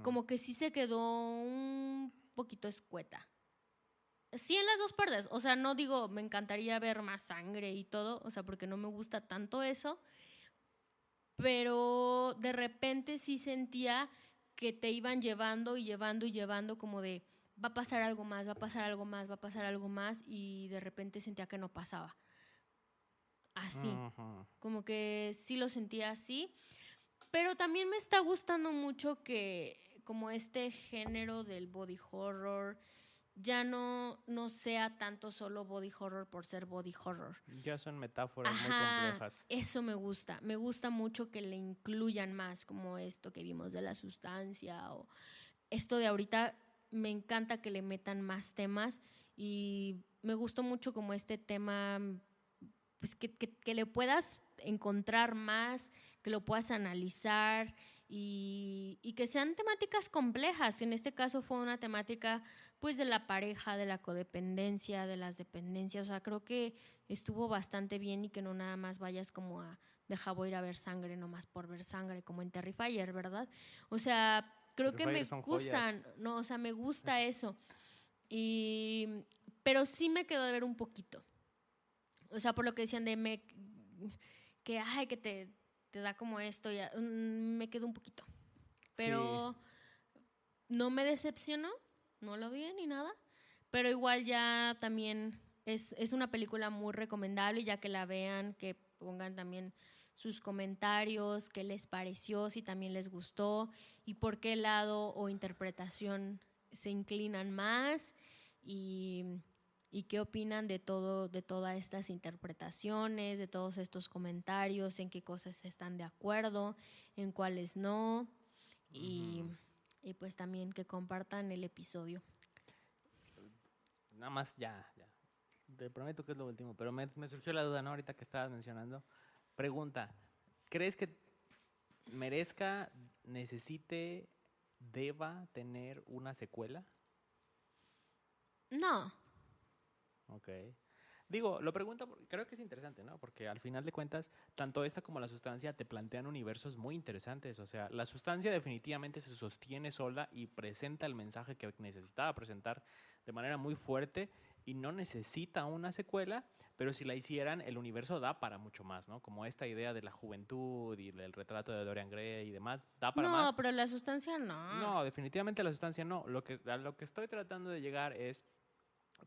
Como que sí se quedó un poquito escueta. Sí, en las dos partes. O sea, no digo, me encantaría ver más sangre y todo, o sea, porque no me gusta tanto eso. Pero de repente sí sentía que te iban llevando y llevando y llevando como de, va a pasar algo más, va a pasar algo más, va a pasar algo más, y de repente sentía que no pasaba. Así, como que sí lo sentía así, pero también me está gustando mucho que como este género del body horror ya no sea tanto solo body horror por ser body horror. Ya son metáforas muy Ajá, complejas. eso me gusta. Me gusta mucho que le incluyan más, como esto que vimos de la sustancia o esto de ahorita. Me encanta que le metan más temas y me gustó mucho como este tema, pues que le puedas encontrar más, que lo puedas analizar y que sean temáticas complejas. En este caso fue una temática pues de la pareja, de la codependencia, de las dependencias. O sea, creo que estuvo bastante bien y que no nada más vayas como a voy a ir a ver sangre nomás por ver sangre, como en Terrifier, ¿verdad? O sea, creo que me gustan, no, o sea, me gusta eso. Pero sí me quedó de ver un poquito. O sea, por lo que decían de que ay, que te da como esto, ya, me quedó un poquito. Pero sí, no me decepcionó, no lo vi ni nada. Pero igual ya también es una película muy recomendable, ya que la vean, que pongan también sus comentarios, qué les pareció, si también les gustó y por qué lado o interpretación se inclinan más y qué opinan de todas estas interpretaciones, de todos estos comentarios, en qué cosas están de acuerdo, en cuáles no, y pues también que compartan el episodio. Nada más, ya. Te prometo que es lo último, pero me surgió la duda, ¿no? Ahorita que estabas mencionando. Pregunta, ¿crees que merezca, necesite, deba tener una secuela? No. Ok. Digo, lo pregunto porque creo que es interesante, ¿no? Porque al final de cuentas, tanto esta como la sustancia te plantean universos muy interesantes. O sea, la sustancia definitivamente se sostiene sola y presenta el mensaje que necesitaba presentar de manera muy fuerte y no necesita una secuela, pero si la hicieran, el universo da para mucho más, ¿no? Como esta idea de la juventud y del retrato de Dorian Gray y demás, da para más. No, pero la sustancia no. No, definitivamente la sustancia no. A lo que estoy tratando de llegar es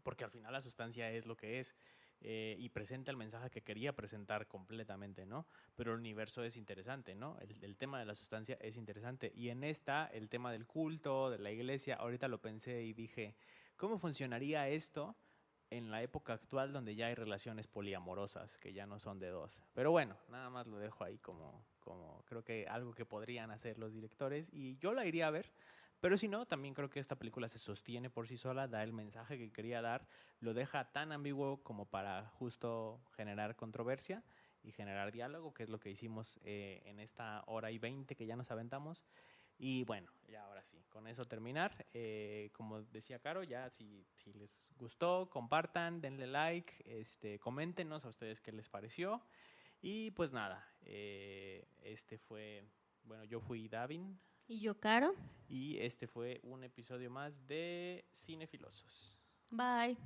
porque al final la sustancia es lo que es y presenta el mensaje que quería presentar completamente, ¿no? Pero el universo es interesante, ¿no? El tema de la sustancia es interesante y en esta, el tema del culto, de la iglesia, ahorita lo pensé y dije, ¿cómo funcionaría esto en la época actual donde ya hay relaciones poliamorosas, que ya no son de dos? Pero bueno, nada más lo dejo ahí como creo que algo que podrían hacer los directores y yo la iría a ver. Pero si no, también creo que esta película se sostiene por sí sola, da el mensaje que quería dar, lo deja tan ambiguo como para justo generar controversia y generar diálogo, que es lo que hicimos en esta hora y 20 que ya nos aventamos. Y bueno, ya ahora sí, con eso terminar. Como decía Caro, ya si les gustó, compartan, denle like, coméntenos a ustedes qué les pareció. Y pues nada, yo fui Davin. Y yo, Caro. Y este fue un episodio más de Cinefilosos. Bye.